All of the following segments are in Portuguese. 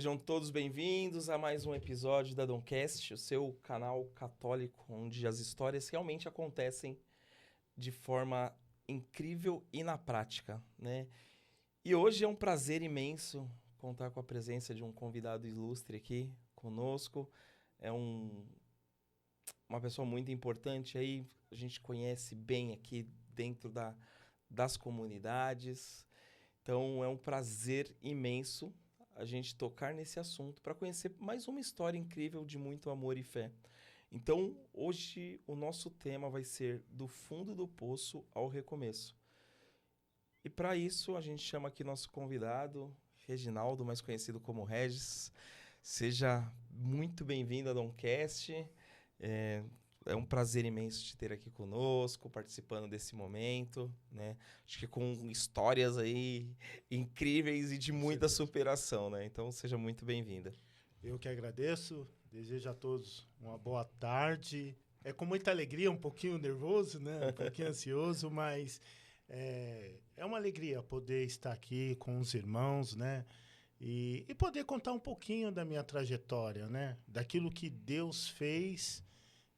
Sejam todos bem-vindos a mais um episódio da Domcast, o seu canal católico, onde as histórias realmente acontecem de forma incrível e na prática, né? E hoje é um prazer imenso contar com a presença de um convidado ilustre aqui conosco. É uma pessoa muito importante aí, a gente conhece bem aqui dentro das comunidades. Então é um prazer imenso a gente tocar nesse assunto para conhecer mais uma história incrível de muito amor e fé. Então, hoje o nosso tema vai ser do fundo do poço ao recomeço. E para isso, a gente chama aqui nosso convidado, Reginaldo, mais conhecido como Regis. Seja muito bem-vindo a Domcast. É um prazer imenso te ter aqui conosco, participando desse momento, né? Acho que com histórias aí incríveis e de muita superação, né? Então, seja muito bem-vinda. Eu que agradeço, desejo a todos uma boa tarde. É com muita alegria, um pouquinho nervoso, né? Um pouquinho ansioso, mas é uma alegria poder estar aqui com os irmãos, né? E poder contar um pouquinho da minha trajetória, né? Daquilo que Deus fez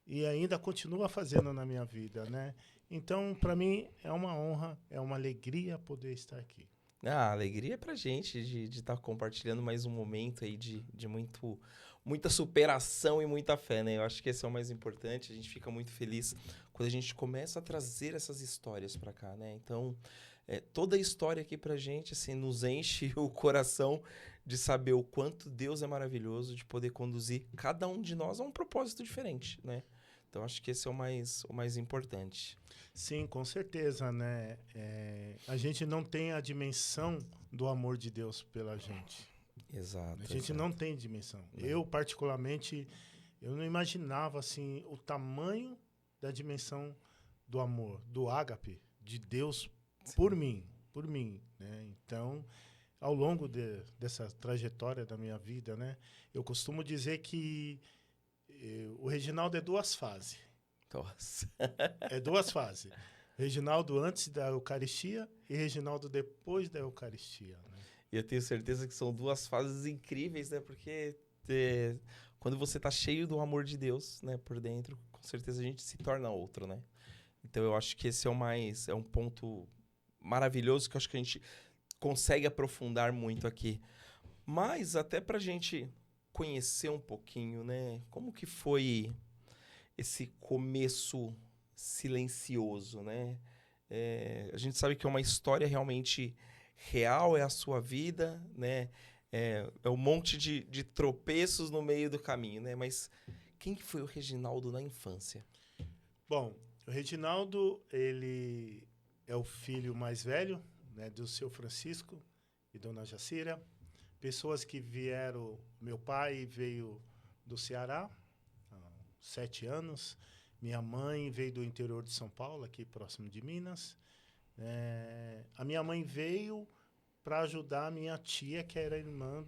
e ainda continua fazendo na minha vida, né? Então, para mim, é uma honra, é uma alegria poder estar aqui. A alegria é pra gente de estar compartilhando mais um momento aí de muita superação e muita fé, né? Eu acho que esse é o mais importante. A gente fica muito feliz quando a gente começa a trazer essas histórias pra cá, né? Então, toda a história aqui pra gente, assim, nos enche o coração de saber o quanto Deus é maravilhoso, de poder conduzir cada um de nós a um propósito diferente, né? Então, acho que esse é o mais importante. Sim, com certeza, né? A gente não tem a dimensão do amor de Deus pela gente. Exato. A gente não tem dimensão. Não. Eu, particularmente, eu não imaginava, assim, o tamanho da dimensão do amor, do ágape, de Deus por mim, né? Então, ao longo dessa trajetória da minha vida, né? Eu costumo dizer que o Reginaldo é duas fases. Nossa. É duas fases. Reginaldo antes da Eucaristia e Reginaldo depois da Eucaristia. Né? E eu tenho certeza que são duas fases incríveis, né? Porque quando você tá cheio do amor de Deus, né, por dentro, com certeza a gente se torna outro, né? Então eu acho que esse é um ponto maravilhoso que eu acho que a gente consegue aprofundar muito aqui. Mas até pra gente conhecer um pouquinho, né? Como que foi esse começo silencioso, né? A gente sabe que é uma história realmente real, é a sua vida, né? É um monte de tropeços no meio do caminho, né? Mas quem que foi o Reginaldo na infância? Bom, o Reginaldo, ele é o filho mais velho, né, do seu Francisco e dona Jacira. Pessoas que vieram, meu pai veio do Ceará, há 7 anos. Minha mãe veio do interior de São Paulo, aqui próximo de Minas. A minha mãe veio para ajudar a minha tia, que era irmã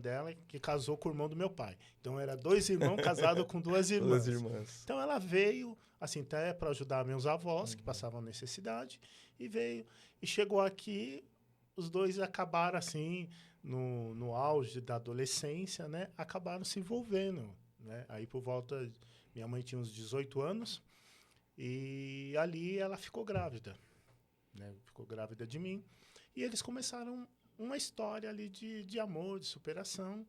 dela, que casou com o irmão do meu pai. Então, era 2 irmãos casados com 2 irmãs. 2 irmãs. Então, ela veio, assim, até para ajudar meus avós, que passavam necessidade, e veio. E chegou aqui, os dois acabaram, assim, no auge da adolescência, né? Acabaram se envolvendo, né? Aí, por volta... Minha mãe tinha uns 18 anos, e ali ela ficou grávida, né? Ficou grávida de mim. E eles começaram uma história ali de amor, de superação.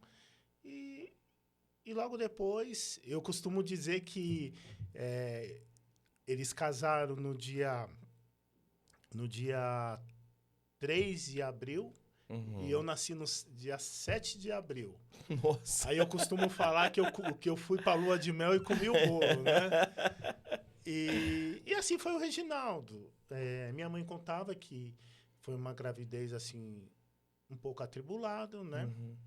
E logo depois, eu costumo dizer que eles casaram no dia 3 de abril, e eu nasci no dia 7 de abril. Nossa. Aí eu costumo falar que eu fui para a lua de mel e comi o bolo, né? E assim foi o Reginaldo. Minha mãe contava que foi uma gravidez, assim, um pouco atribulada, né? Uhum.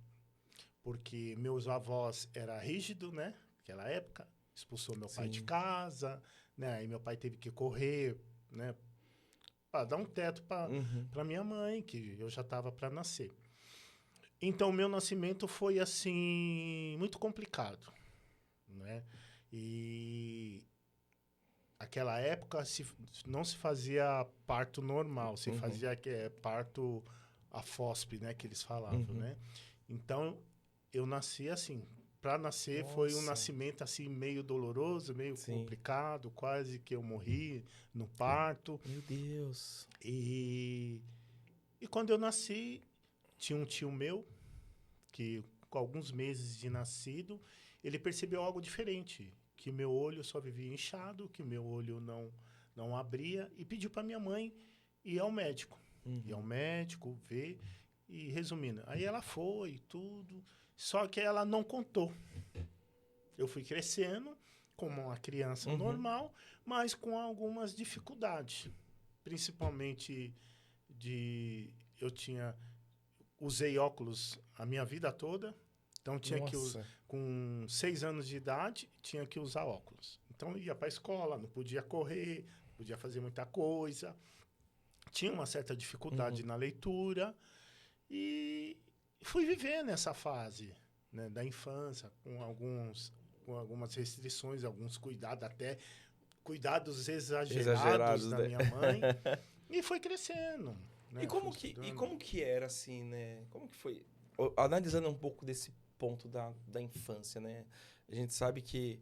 Porque meus avós eram rígidos, né? Naquela época. Expulsou meu pai de Sim. casa, né? Aí meu pai teve que correr, né? Para dar um teto para minha mãe, que eu já estava para nascer. Então, o meu nascimento foi, assim, muito complicado, né? E... Aquela época não se fazia parto normal, se fazia parto a FOSP, né, que eles falavam, né? Então, eu nasci assim. Para nascer foi um Nossa. nascimento assim meio doloroso, meio Sim. complicado, quase que eu morri no parto. Meu Deus. E quando eu nasci, tinha um tio meu que com alguns meses de nascido, ele percebeu algo diferente, que meu olho só vivia inchado, que meu olho não abria e pediu para minha mãe ir ao médico. Ir ao médico, ver e resumindo, aí ela foi tudo, só que ela não contou. Eu fui crescendo como uma criança normal, mas com algumas dificuldades, principalmente usei óculos a minha vida toda, então Nossa. com 6 anos de idade, tinha que usar óculos. Então ia para a escola, não podia correr, não podia fazer muita coisa, tinha uma certa dificuldade na leitura e fui viver nessa fase, né, da infância, com algumas restrições, alguns cuidados, até cuidados exagerados da né? minha mãe, e foi crescendo. Né? E como que era, assim, né? Como que foi? Analisando um pouco desse ponto da infância, né? A gente sabe que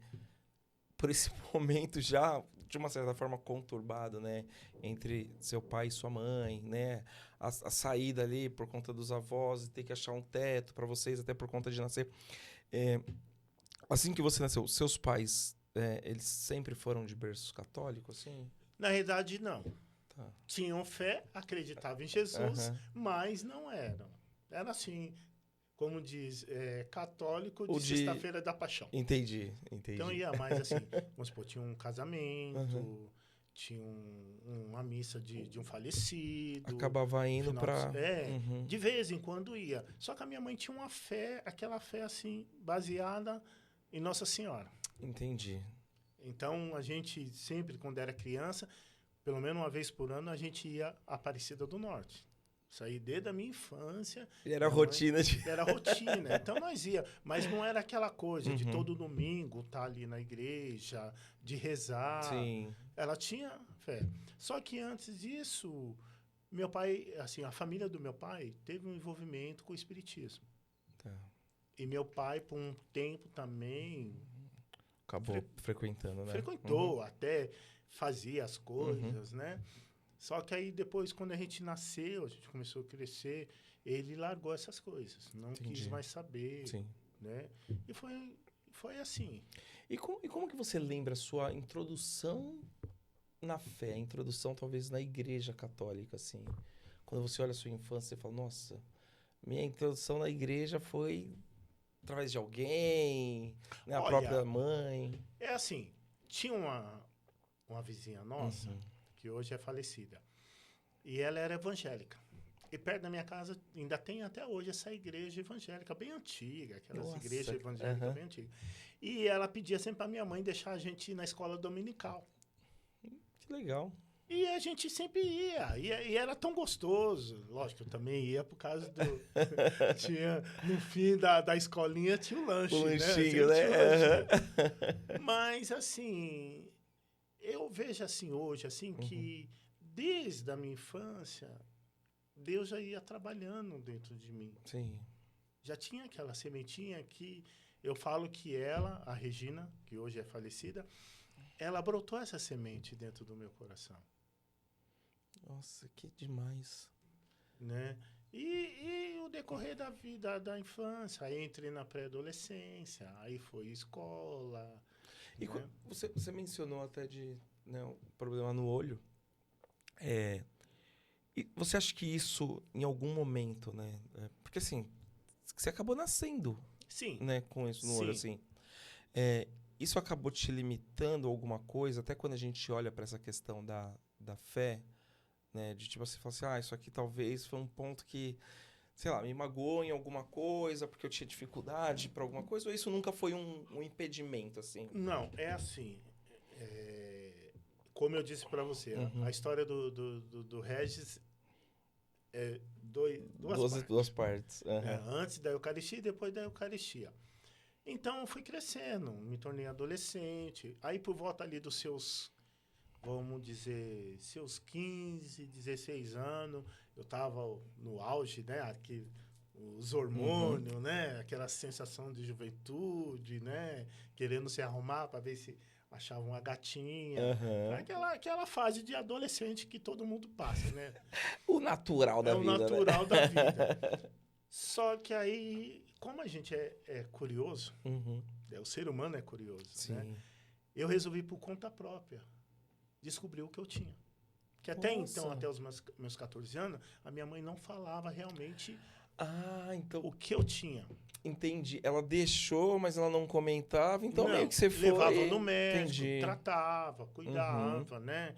por esse momento já, de uma certa forma, conturbado, né? Entre seu pai e sua mãe, né? A saída ali por conta dos avós e ter que achar um teto para vocês, até por conta de nascer. Assim que você nasceu, seus pais, eles sempre foram de berço católico, assim? Na realidade, não. Tá. Tinham fé, acreditavam em Jesus, mas não eram. Era assim, como diz, católico de Sexta-feira da Paixão. Entendi. Então ia mais assim, vamos supor, tinha um casamento, tinha uma missa de um falecido. Acabava indo para... de vez em quando ia. Só que a minha mãe tinha uma fé, aquela fé assim, baseada em Nossa Senhora. Entendi. Então a gente sempre, quando era criança, pelo menos uma vez por ano, a gente ia à Aparecida do Norte. Isso aí desde a minha infância. E era rotina Era rotina. Então nós ia, mas não era aquela coisa de todo domingo estar ali na igreja, de rezar. Sim. Ela tinha fé. Só que antes disso, meu pai, assim, a família do meu pai teve um envolvimento com o espiritismo. Tá. E meu pai, por um tempo também... Acabou frequentando, né? Frequentou, até fazia as coisas, né? Só que aí depois, quando a gente nasceu, a gente começou a crescer, ele largou essas coisas. Não quis mais saber, né? E foi assim. E como que você lembra a sua introdução na fé? A introdução, talvez, na igreja católica, assim? Quando você olha a sua infância, você fala, nossa, minha introdução na igreja foi através de alguém, né? A própria mãe. É assim, tinha uma vizinha nossa, que hoje é falecida, e ela era evangélica. E perto da minha casa ainda tem até hoje essa igreja evangélica bem antiga, aquelas igrejas evangélicas bem antigas. E ela pedia sempre para minha mãe deixar a gente ir na escola dominical. Que legal. E a gente sempre ia. E era tão gostoso. Lógico, eu também ia por causa do... tinha, no fim da escolinha tinha o lanche, o né? lanchinho, né? Mas, assim, eu vejo assim hoje, assim, que desde a minha infância, Deus já ia trabalhando dentro de mim. Sim. Já tinha aquela sementinha que eu falo que ela, a Regina, que hoje é falecida, ela brotou essa semente dentro do meu coração. Nossa, que demais. Né? E o decorrer da vida, da infância, aí entrei na pré-adolescência, aí foi escola. E né? você mencionou até de o problema no olho. E você acha que isso, em algum momento, né? Porque assim, você acabou nascendo, Sim. Né, com isso no olho, assim. Isso acabou te limitando alguma coisa, até quando a gente olha para essa questão da fé, né? De tipo assim, falar assim, isso aqui talvez foi um ponto que, sei lá, me magoou em alguma coisa, porque eu tinha dificuldade para alguma coisa, ou isso nunca foi um impedimento, assim? Não, é assim. Como eu disse para você, a história do Regis é duas partes. Antes da Eucaristia e depois da Eucaristia. Então, eu fui crescendo, me tornei adolescente. Aí, por volta ali dos seus, vamos dizer, seus 15, 16 anos, eu estava no auge, né? Aqui, os hormônios, né? Aquela sensação de juventude, né? Querendo se arrumar para ver se achava uma gatinha. Aquela fase de adolescente que todo mundo passa, né? O natural da É o vida, natural né? da vida. Só que aí, como a gente é curioso, o ser humano é curioso, Sim. né? Eu resolvi por conta própria descobrir o que eu tinha. Que até então, até os meus 14 anos, a minha mãe não falava realmente então... o que eu tinha. Entendi. Ela deixou, mas ela não comentava, então Não, meio que você foi... levava no médico, Entendi. tratava, cuidava, né?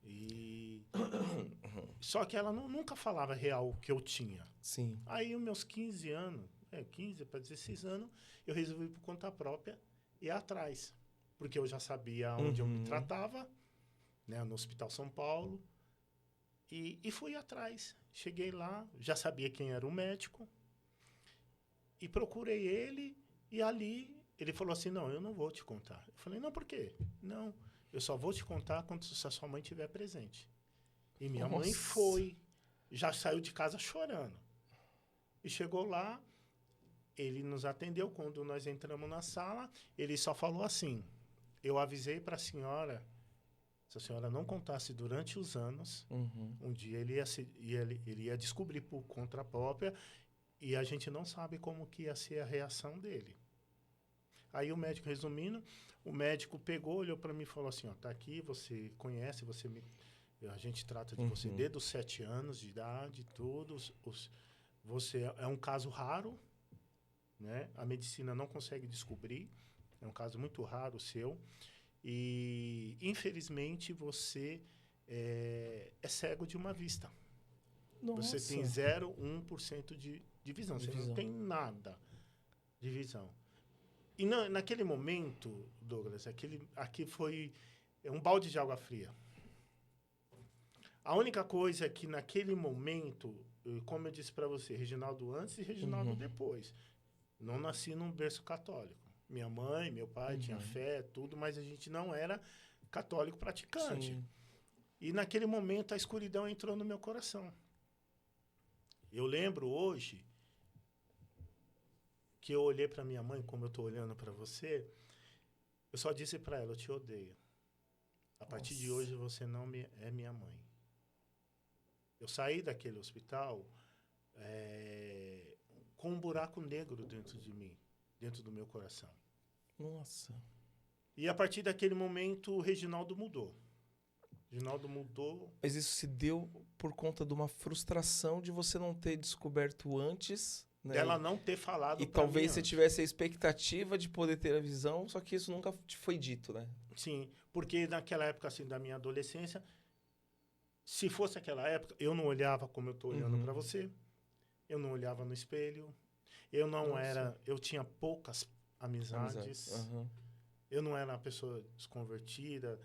E... Só que ela nunca falava real o que eu tinha. Sim. Aí, os meus 15 anos, 15 para 16 anos, eu resolvi por conta própria ir atrás. Porque eu já sabia onde eu me tratava, né, no Hospital São Paulo, e fui atrás. Cheguei lá, já sabia quem era o médico, e procurei ele, e ali ele falou assim, não, eu não vou te contar. Eu falei, não, por quê? Não, eu só vou te contar quando a sua mãe estiver presente. E minha mãe foi, já saiu de casa chorando. E chegou lá, ele nos atendeu, quando nós entramos na sala, ele só falou assim, eu avisei para a senhora, se a senhora não contasse durante os anos, um dia ele ia descobrir por conta própria e a gente não sabe como que ia ser a reação dele. Aí o médico, resumindo, o médico pegou, olhou para mim e falou assim, ó, tá aqui, você conhece, a gente trata de você desde os 7 anos de idade, todos, você é um caso raro, né? A medicina não consegue descobrir, é um caso muito raro seu. E, infelizmente, você é cego de uma vista. Nossa. Você tem 0,1% de visão. Você não tem nada de visão. E naquele momento, Douglas, aqui foi um balde de água fria. A única coisa é que, naquele momento, como eu disse para você, Reginaldo antes e Reginaldo depois. Não nasci num berço católico. Minha mãe, meu pai tinha fé, tudo, mas a gente não era católico praticante. Sim. E naquele momento a escuridão entrou no meu coração. Eu lembro hoje que eu olhei para minha mãe, como eu estou olhando para você, eu só disse para ela, eu te odeio. A partir de hoje você não é minha mãe. Eu saí daquele hospital com um buraco negro dentro de mim, dentro do meu coração. Nossa. E a partir daquele momento, o Reginaldo mudou. Reginaldo mudou. Mas isso se deu por conta de uma frustração de você não ter descoberto antes, né? Dela não ter falado. E talvez você tivesse a expectativa de poder ter a visão, só que isso nunca te foi dito, né? Sim, porque naquela época assim, da minha adolescência, se fosse aquela época, eu não olhava como eu estou olhando para você, eu não olhava no espelho, eu tinha poucas amizades. Eu não era uma pessoa desconvertida,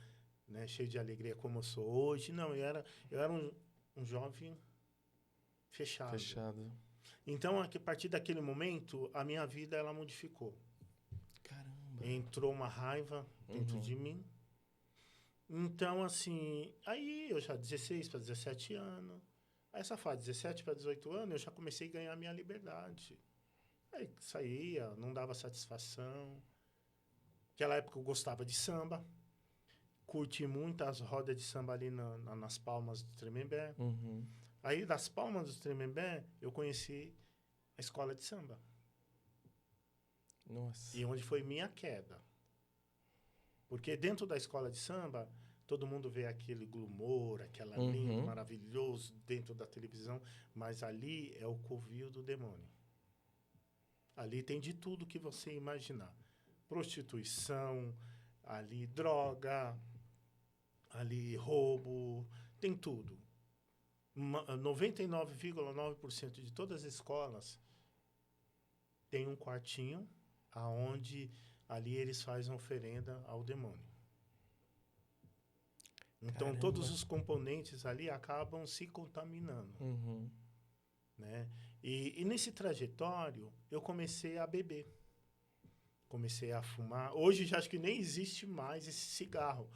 né, cheio de alegria como eu sou hoje. Não, eu era um jovem fechado. Então, a partir daquele momento, a minha vida ela modificou. Caramba. Entrou uma raiva dentro de mim. Então, assim, aí eu já 16 para 17 anos. Aí essa fase, 17 para 18 anos, eu já comecei a ganhar a minha liberdade. Aí saía, não dava satisfação. Naquela época eu gostava de samba. Curti muito as rodas de samba ali nas Palmas do Tremembé. Aí, das Palmas do Tremembé, eu conheci a escola de samba. Nossa. E onde foi minha queda. Porque dentro da escola de samba, todo mundo vê aquele glamour, aquela lindo, maravilhoso dentro da televisão. Mas ali é o covil do demônio. Ali tem de tudo que você imaginar. Prostituição, ali droga, ali roubo, tem tudo. 99,9% de todas as escolas tem um quartinho aonde ali eles fazem oferenda ao demônio. Então, Caramba. todos os componentes ali acabam se contaminando. Né? E nesse trajetório, eu comecei a beber. Comecei a fumar. Hoje já acho que nem existe mais esse cigarro.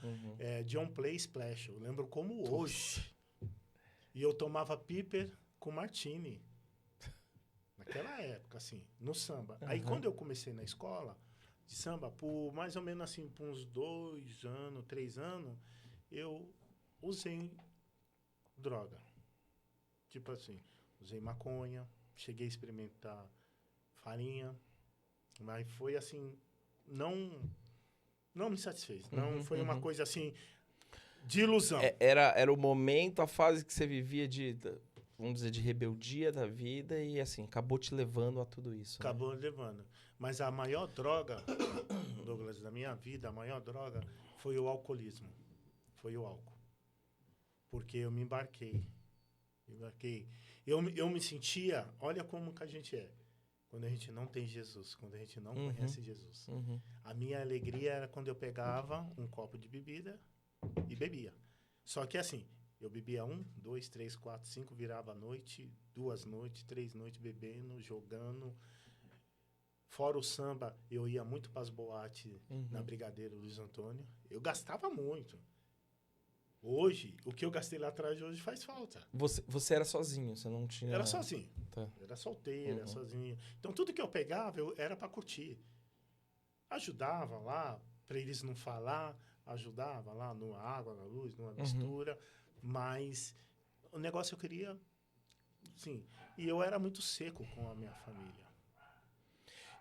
John Play Splash. Eu lembro como hoje. E eu tomava piper com martini. naquela época, assim, no samba. Aí quando eu comecei na escola de samba, por mais ou menos assim, por uns 2 anos, 3 anos, eu usei droga. Tipo assim, usei maconha, cheguei a experimentar farinha, mas foi assim, não me satisfez. Não foi uma coisa assim de ilusão. Era o momento, a fase que você vivia vamos dizer, de rebeldia da vida e assim, acabou te levando a tudo isso. Acabou levando. Mas a maior droga, Douglas, da minha vida, a maior droga foi o alcoolismo. Foi o álcool. Porque eu me embarquei. Eu me sentia, olha como que a gente é. Quando a gente não tem Jesus, quando a gente não conhece Jesus. A minha alegria era quando eu pegava um copo de bebida e bebia. Só que assim, eu bebia 1, 2, 3, 4, 5, virava a noite, 2 noites, 3 noites bebendo, jogando. Fora o samba, eu ia muito para as boates na Brigadeiro Luiz Antônio. Eu gastava muito. Hoje, o que eu gastei lá atrás hoje faz falta. Você era sozinho, você não tinha... Era sozinho. Tá. Era solteiro, era sozinho. Então, tudo que eu pegava, era para curtir. Ajudava lá, para eles não falar, ajudava lá na água, na luz, numa mistura. Mas o negócio eu queria... Sim. E eu era muito seco com a minha família.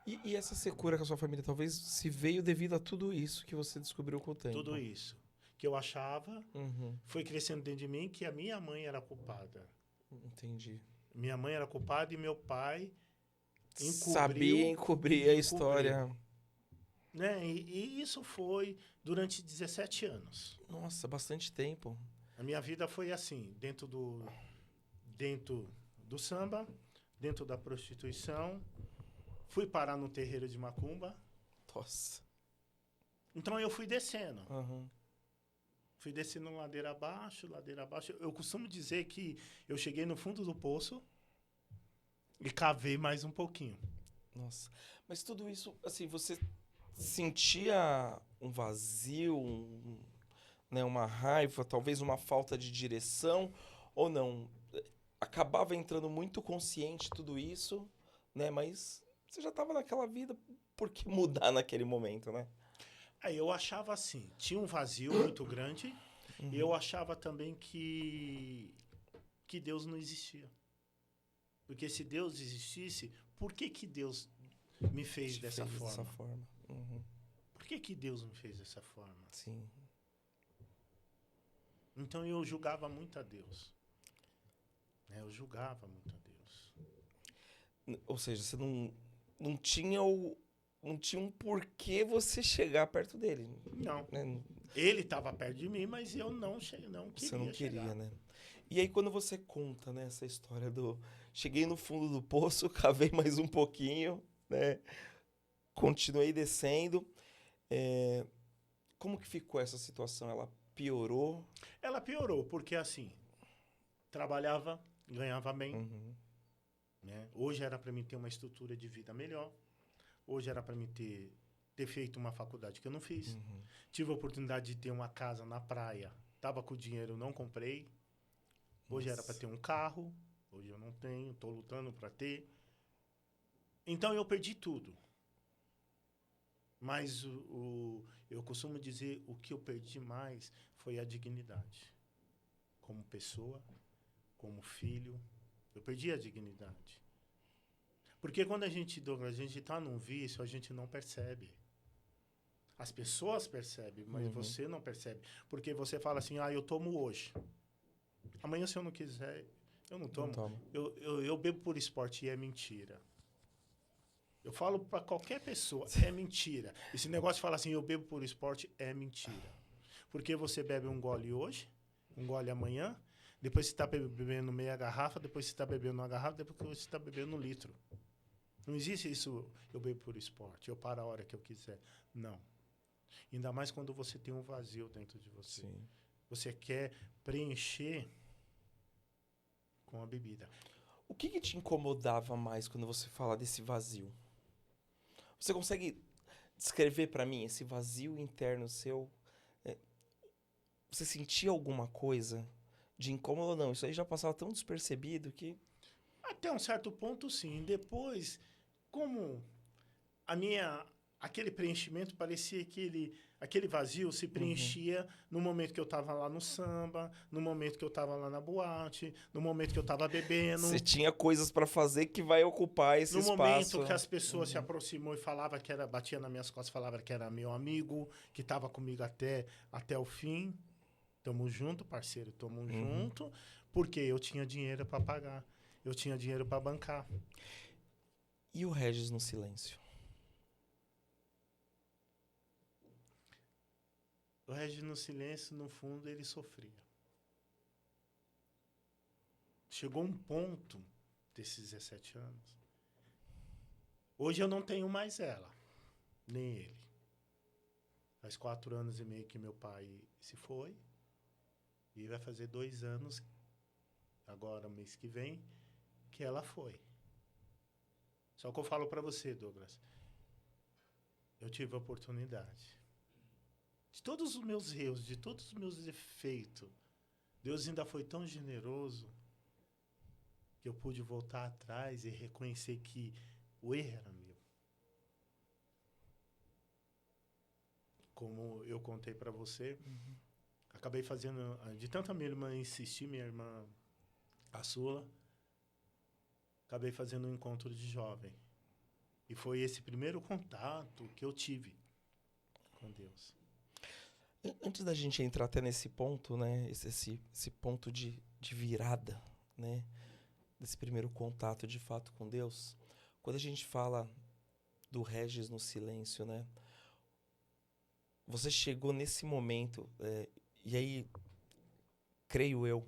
E essa secura com a sua família talvez se veio devido a tudo isso que você descobriu com o tempo? Tudo isso. Que eu achava, foi crescendo dentro de mim, que a minha mãe era culpada. Entendi. Minha mãe era culpada e meu pai sabia encobrir a história. Né? E isso foi durante 17 anos. Nossa, bastante tempo. A minha vida foi assim, dentro do samba, dentro da prostituição. Fui parar no terreiro de macumba. Nossa. Então eu fui descendo. Uhum. Fui descendo ladeira abaixo, ladeira abaixo. Eu costumo dizer que eu cheguei no fundo do poço e cavei mais um pouquinho. Nossa. Mas tudo isso, assim, você sentia um vazio, né, uma raiva, talvez uma falta de direção, ou não? Acabava entrando muito consciente tudo isso, né? Mas você já estava naquela vida, por que mudar naquele momento, né? Aí eu achava assim, tinha um vazio muito grande, e eu achava também que Deus não existia. Porque se Deus existisse, por que Deus me fez dessa forma? Por que Deus me fez dessa forma? Sim. Então eu julgava muito a Deus. Eu julgava muito a Deus. Ou seja, você não tinha não tinha um porquê você chegar perto dele. Não. Né? Ele estava perto de mim, mas eu não queria. Você não queria, chegar. né? E aí quando você conta, né, essa história cheguei no fundo do poço, cavei mais um pouquinho, né? Continuei descendo. Como que ficou essa situação? Ela piorou? Ela piorou, porque assim, trabalhava, ganhava bem. Né? Hoje era para mim ter uma estrutura de vida melhor. Hoje era para mim ter feito uma faculdade que eu não fiz. Tive a oportunidade de ter uma casa na praia. Tava com o dinheiro, não comprei. Hoje era para ter um carro. Hoje eu não tenho. Estou lutando para ter. Então eu perdi tudo. Mas eu costumo dizer, o que eu perdi mais foi a dignidade. Como pessoa, como filho. Eu perdi a dignidade. Porque quando a gente está num vício, a gente não percebe. As pessoas percebem, mas você não percebe. Porque você fala assim, eu tomo hoje. Amanhã, se eu não quiser, eu não tomo. Eu bebo por esporte e é mentira. Eu falo para qualquer pessoa, é mentira. Esse negócio de falar assim, eu bebo por esporte, é mentira. Porque você bebe um gole hoje, um gole amanhã, depois você está bebendo meia garrafa, depois você está bebendo uma garrafa, depois você está bebendo 1 litro. Não existe isso, eu bebo por esporte, eu paro a hora que eu quiser. Não. Ainda mais quando você tem um vazio dentro de você. Sim. Você quer preencher com a bebida. O que te incomodava mais quando você fala desse vazio? Você consegue descrever para mim esse vazio interno seu? Você sentia alguma coisa de incômodo ou não? Isso aí já passava tão despercebido que... Até um certo ponto, sim. Depois, como aquele preenchimento parecia que aquele vazio se preenchia no momento que eu estava lá no samba, no momento que eu estava lá na boate, no momento que eu estava bebendo. Você tinha coisas para fazer que vai ocupar esse No espaço. momento que as pessoas se aproximou e falava que era, batia nas minhas costas, falava que era meu amigo, que estava comigo até o fim. Tamo junto, parceiro, tamo junto, porque eu tinha dinheiro para pagar, eu tinha dinheiro para bancar. E o Regis no silêncio? O Regis no silêncio, no fundo, ele sofria. Chegou um ponto desses 17 anos. Hoje eu não tenho mais ela, nem ele. Faz 4 anos e meio que meu pai se foi. E vai fazer 2 anos, agora mês que vem, que ela foi. Só que eu falo para você, Douglas, eu tive a oportunidade. De todos os meus erros, de todos os meus defeitos, Deus ainda foi tão generoso que eu pude voltar atrás e reconhecer que o erro era meu. Como eu contei para você, acabei fazendo, de tanto a minha irmã insistir, minha irmã caçula, acabei fazendo um encontro de jovem. E foi esse primeiro contato que eu tive com Deus. Antes da gente entrar até nesse ponto, né? Esse ponto de virada, né? Desse primeiro contato de fato com Deus. Quando a gente fala do Regis no silêncio, né? Você chegou nesse momento, e aí, creio eu,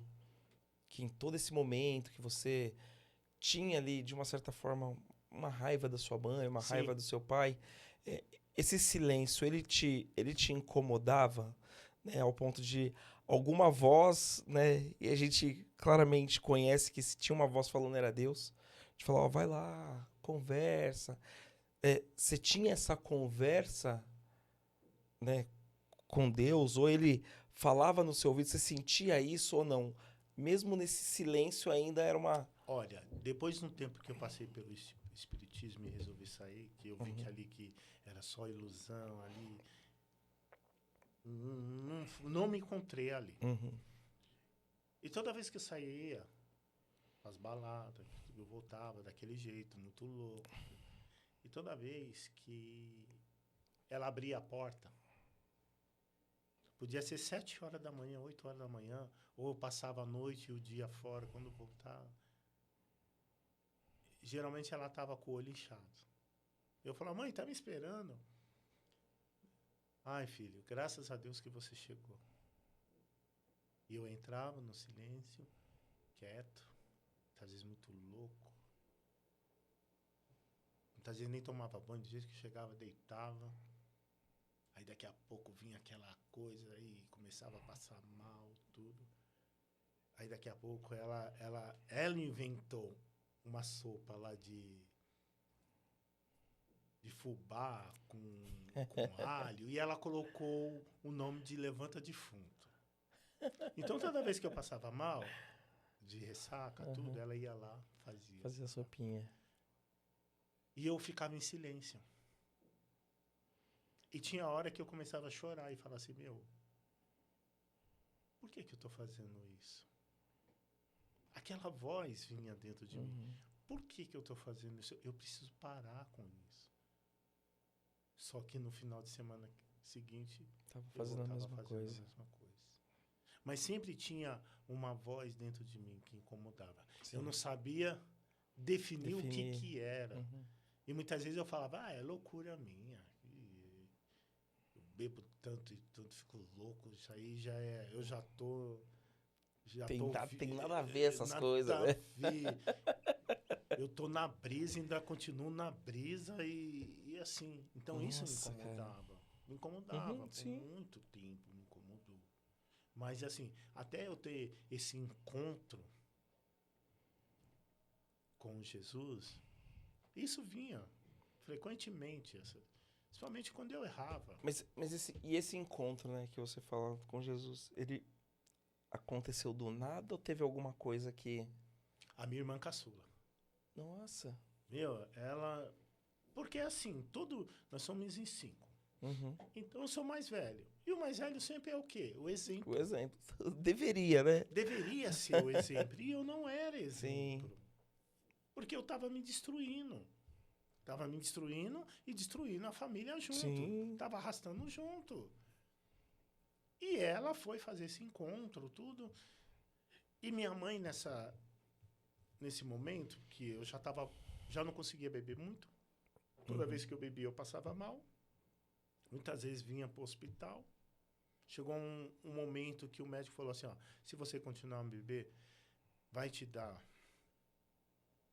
que em todo esse momento que você tinha ali, de uma certa forma, uma raiva da sua mãe, uma Sim. raiva do seu pai, esse silêncio, ele te incomodava, né, ao ponto de alguma voz, né, e a gente claramente conhece que se tinha uma voz falando era Deus, a gente falava, vai lá, conversa. Você tinha essa conversa, né, com Deus, ou ele falava no seu ouvido, você sentia isso ou não? Mesmo nesse silêncio ainda era uma... Olha, depois de um tempo que eu passei pelo espiritismo e resolvi sair, que eu vi que ali que era só ilusão ali, não me encontrei ali. E toda vez que eu saía, as baladas, eu voltava daquele jeito, muito louco. E toda vez que ela abria a porta, podia ser 7 horas da manhã, 8 horas da manhã, ou eu passava a noite e o dia fora, quando voltava. Geralmente ela estava com o olho inchado. Eu falava, mãe, tá me esperando? Ai, filho, graças a Deus que você chegou. E eu entrava no silêncio, quieto, às vezes muito louco. Muitas vezes nem tomava banho, de jeito que chegava, deitava. Aí daqui a pouco vinha aquela coisa aí, começava a passar mal, tudo. Aí daqui a pouco ela inventou uma sopa lá de fubá com alho e ela colocou o nome de Levanta Defunto. Então toda vez que eu passava mal, de ressaca, tudo, ela ia lá, fazia sopinha. E eu ficava em silêncio. E tinha hora que eu começava a chorar e falar assim, por que eu estou fazendo isso? Aquela voz vinha dentro de mim. Por que eu estou fazendo isso? Eu preciso parar com isso. Só que no final de semana seguinte, Tava fazendo a mesma coisa. Mas sempre tinha uma voz dentro de mim que incomodava. Sim. Eu não sabia definir o que era. E muitas vezes eu falava, é loucura minha. Eu bebo tanto e tanto, fico louco. Isso aí já é... Eu já tô... Tem nada a ver essas coisas, né? Eu tô na brisa, ainda continuo na brisa e assim. Então isso me incomodava. Cara. Me incomodava por muito tempo, me incomodou. Mas assim, até eu ter esse encontro com Jesus, isso vinha frequentemente, principalmente quando eu errava. Mas esse encontro, né, que você fala com Jesus, ele aconteceu do nada ou teve alguma coisa que... A minha irmã caçula. Nossa. Meu, ela... Porque assim, nós somos em 5. Uhum. Então eu sou mais velho. E o mais velho sempre é o quê? O exemplo. O exemplo. Deveria, né? Deveria ser o exemplo. E eu não era exemplo. Sim. Porque eu estava me destruindo. Estava me destruindo e destruindo a família junto. Sim. Estava arrastando junto. E ela foi fazer esse encontro, tudo. E minha mãe, nesse momento, que eu já não conseguia beber muito. Toda vez que eu bebia, eu passava mal. Muitas vezes vinha para o hospital. Chegou um momento que o médico falou assim, ó, se você continuar a beber, vai te dar...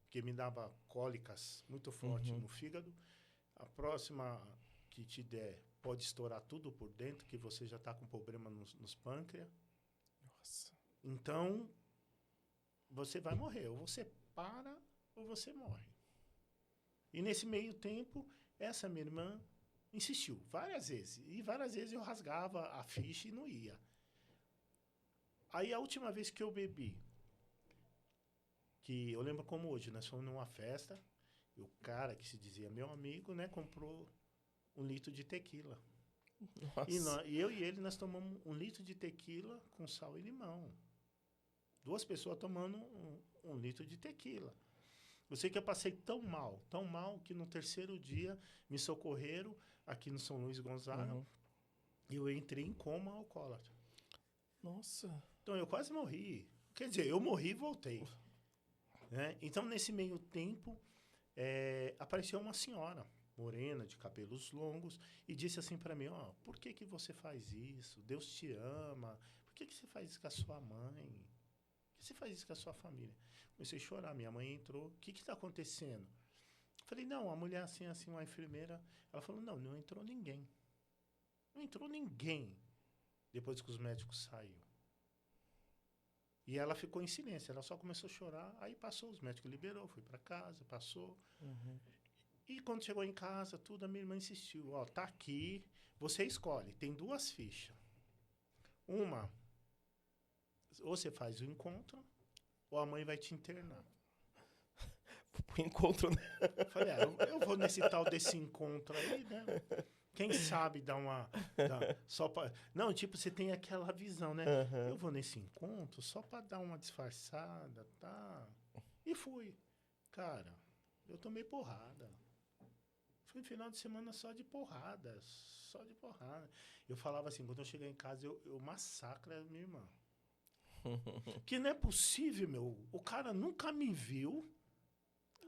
Porque me dava cólicas muito fortes no fígado. A próxima que te der, pode estourar tudo por dentro, que você já está com problema nos pâncreas. Nossa. Então, você vai morrer. Ou você para, ou você morre. E nesse meio tempo, essa minha irmã insistiu várias vezes. E várias vezes eu rasgava a ficha e não ia. Aí, a última vez que eu bebi, que eu lembro como hoje, nós fomos numa festa, e o cara que se dizia meu amigo, né, comprou 1 litro de tequila. Nossa. E eu e ele, nós tomamos 1 litro de tequila com sal e limão. 2 pessoas tomando 1 litro de tequila. Eu sei que eu passei tão mal, que no 3º dia me socorreram aqui no São Luís Gonzaga e eu entrei em coma alcoólatra. Nossa. Então eu quase morri. Quer dizer, eu morri e voltei. Né? Então, nesse meio tempo, apareceu uma senhora morena, de cabelos longos, e disse assim para mim, ó, por que você faz isso? Deus te ama. Por que você faz isso com a sua mãe? Por que você faz isso com a sua família? Comecei a chorar, minha mãe entrou, o que está acontecendo? Falei, não, a mulher assim, uma enfermeira, ela falou, não entrou ninguém. Não entrou ninguém depois que os médicos saíram. E ela ficou em silêncio, ela só começou a chorar, aí passou, os médicos liberou, fui para casa, passou. E quando chegou em casa, tudo, a minha irmã insistiu, ó, tá aqui, você escolhe, tem 2 fichas. Uma, ou você faz o encontro, ou a mãe vai te internar. O encontro, né? Falei, eu vou nesse tal desse encontro aí, né? Quem sabe dar uma... Não, tipo, você tem aquela visão, né? Eu vou nesse encontro só para dar uma disfarçada, tá? E fui. Cara, eu tomei porrada. Foi um final de semana só de porrada. Só de porrada. Eu falava assim, quando eu chegar em casa, eu massacro a minha irmã. Que não é possível, meu. O cara nunca me viu.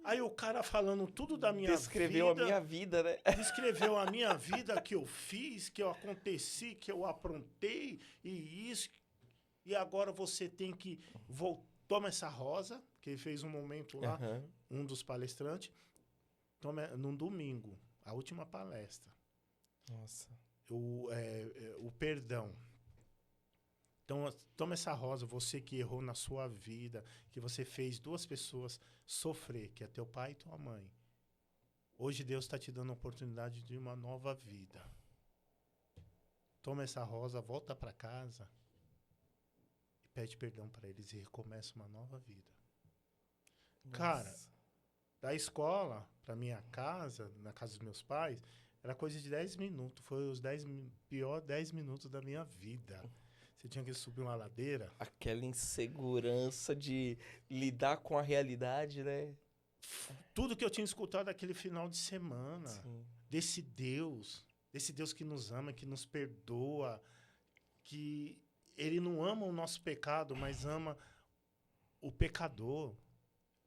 Aí o cara falando tudo da minha Descreveu vida. a minha vida, né? Descreveu a minha vida, que eu fiz, que eu aconteci, que eu aprontei, e isso. E agora você tem que... Toma essa rosa, que ele fez um momento lá, um dos palestrantes. Toma, num domingo, a última palestra. Nossa. O perdão. Então, toma essa rosa, você que errou na sua vida, que você fez 2 pessoas sofrer, que é teu pai e tua mãe. Hoje Deus está te dando a oportunidade de uma nova vida. Toma essa rosa, volta para casa e pede perdão para eles e recomeça uma nova vida. Nossa. Cara, da escola para minha casa, na casa dos meus pais, era coisa de 10 minutos. Foi os piores 10 minutos da minha vida. Você tinha que subir uma ladeira. Aquela insegurança de lidar com a realidade, né? Tudo que eu tinha escutado aquele final de semana. Sim. Desse Deus que nos ama, que nos perdoa, que ele não ama o nosso pecado, mas ama o pecador.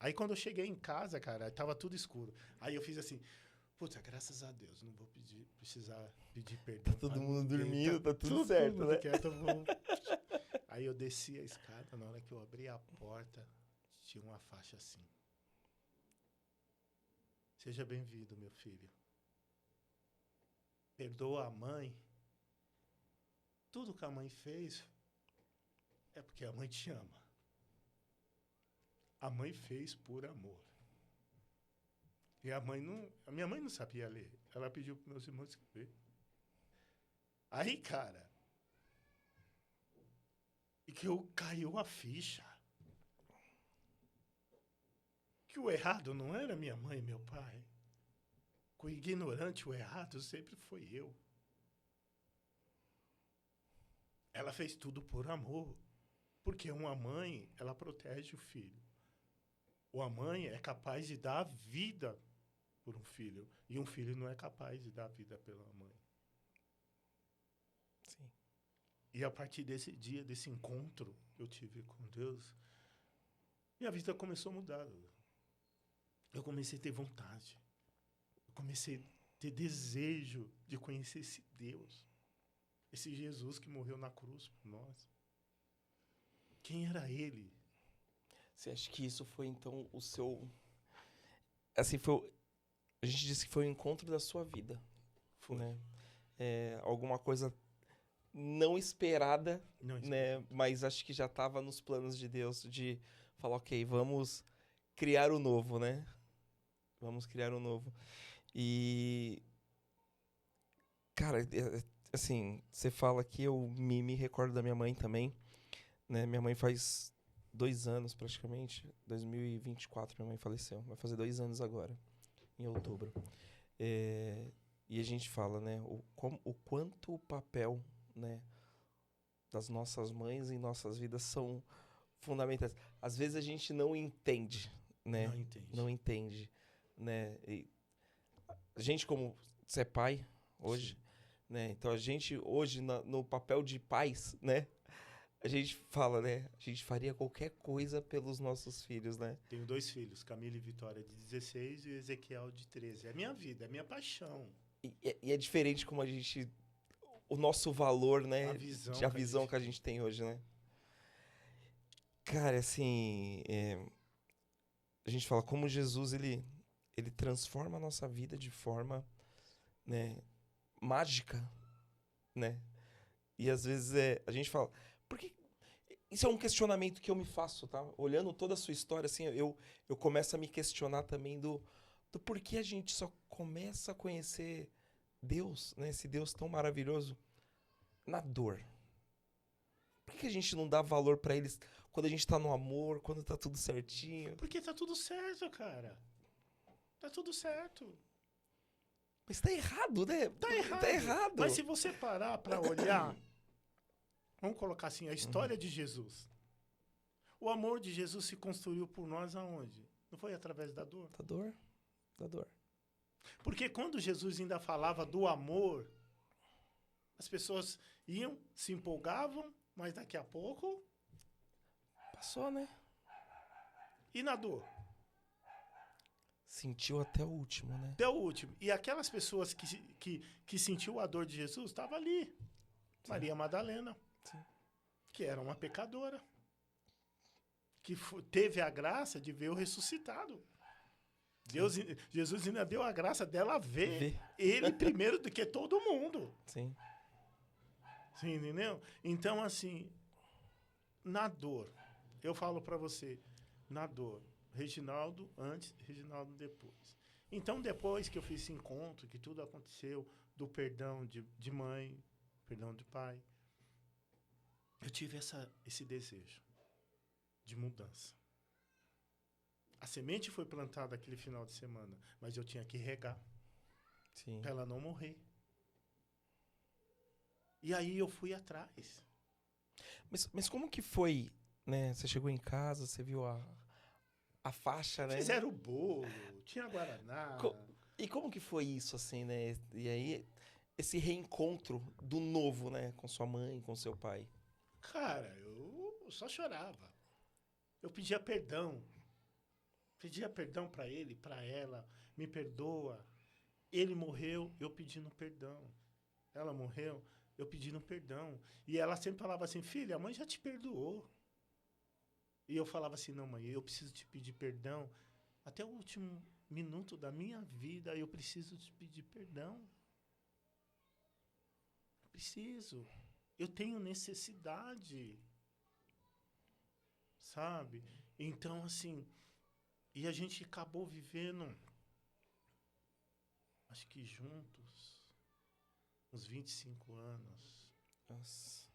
Aí quando eu cheguei em casa, cara, tava tudo escuro. Aí eu fiz assim, puta, graças a Deus, não vou precisar pedir perdão. Tá todo mundo dormindo, tá tudo certo, mundo né? Quieto, Aí eu desci a escada, na hora que eu abri a porta, tinha uma faixa assim. Seja bem-vindo, meu filho. Perdoa a mãe. Tudo que a mãe fez é porque a mãe te ama. A mãe fez por amor. E a minha mãe não sabia ler. Ela pediu para meus irmãos escrever. Aí, cara, e que caiu a ficha. que o errado não era minha mãe e meu pai. Que o ignorante, o errado, sempre foi eu. Ela fez tudo por amor. Porque uma mãe, ela protege o filho. Uma mãe é capaz de dar a vida por um filho. E um filho não é capaz de dar a vida pela mãe. Sim. E a partir desse dia, desse encontro que eu tive com Deus, minha vida começou a mudar. Eu comecei a ter vontade. Eu comecei a ter desejo de conhecer esse Deus. Esse Jesus que morreu na cruz por nós. Quem era ele? Você acha que isso foi, então, o seu... Assim, foi... A gente disse que foi o encontro da sua vida. Foi. Né? Alguma coisa não esperada, Não, né? Mas acho que já estava nos planos de Deus de falar, ok, vamos criar o novo, né? Vamos criar o novo. E... Cara, assim, você fala que eu me recordo da minha mãe também, né? Minha mãe faz 2 anos, praticamente. 2024, minha mãe faleceu. Vai fazer 2 anos agora, em outubro. E a gente fala, né? O quanto o papel, né, das nossas mães em nossas vidas são fundamentais. Às vezes a gente não entende, né? Não entende. Não entende, né? E a gente, como você é pai hoje, né? Então a gente hoje no papel de pais, né? A gente fala, né? A gente faria qualquer coisa pelos nossos filhos, né? Tenho 2 filhos, Camila e Vitória, de 16 e Ezequiel, de 13. É minha vida, é minha paixão. E é diferente como a gente... O nosso valor, né? A visão que a gente tem hoje, né? Cara, assim... a gente fala como Jesus, ele transforma a nossa vida de forma, né, mágica, né? E às vezes a gente fala... Porque isso é um questionamento que eu me faço, tá? Olhando toda a sua história, assim, eu começo a me questionar também do porquê a gente só começa a conhecer Deus, né? Esse Deus tão maravilhoso, na dor. Por que a gente não dá valor pra eles quando a gente tá no amor, quando tá tudo certinho? Porque tá tudo certo, cara. Tá tudo certo. Mas tá errado, né? Tá errado. Tá errado. Mas se você parar pra olhar, vamos colocar assim, a história de Jesus. O amor de Jesus se construiu por nós aonde? Não foi através da dor? Da dor. Da dor. Porque quando Jesus ainda falava do amor, as pessoas iam, se empolgavam, mas daqui a pouco... Passou, né? E na dor? Sentiu até o último, né? Até o último. E aquelas pessoas que sentiu a dor de Jesus, estavam ali. Sim. Maria Madalena, sim, que era uma pecadora, que teve a graça de ver o ressuscitado. Jesus ainda deu a graça dela ver ele primeiro do que todo mundo. Sim. Sim, entendeu? Então, assim, na dor, eu falo pra você, na dor, Reginaldo antes, Reginaldo depois. Então, depois que eu fiz esse encontro, que tudo aconteceu, do perdão de mãe, perdão de pai, eu tive esse desejo de mudança. A semente foi plantada aquele final de semana, mas eu tinha que regar. Sim. Pra ela não morrer. E aí eu fui atrás. Mas como que foi, né? Você chegou em casa, você viu a faixa, né? Fizeram o bolo, tinha guaraná. E como que foi isso, assim, né? E aí, esse reencontro do novo, né? Com sua mãe, com seu pai. Cara, eu só chorava. Eu pedia perdão. Pedia perdão pra ele, pra ela. Me perdoa. Ele morreu, eu pedindo perdão. Ela morreu, eu pedindo perdão. E ela sempre falava assim, filha, a mãe já te perdoou. E eu falava assim, não, mãe, eu preciso te pedir perdão. Até o último minuto da minha vida, eu preciso te pedir perdão. Eu preciso. Eu tenho necessidade. Sabe? Então, assim, e a gente acabou vivendo, acho que juntos, uns 25 anos. Nossa.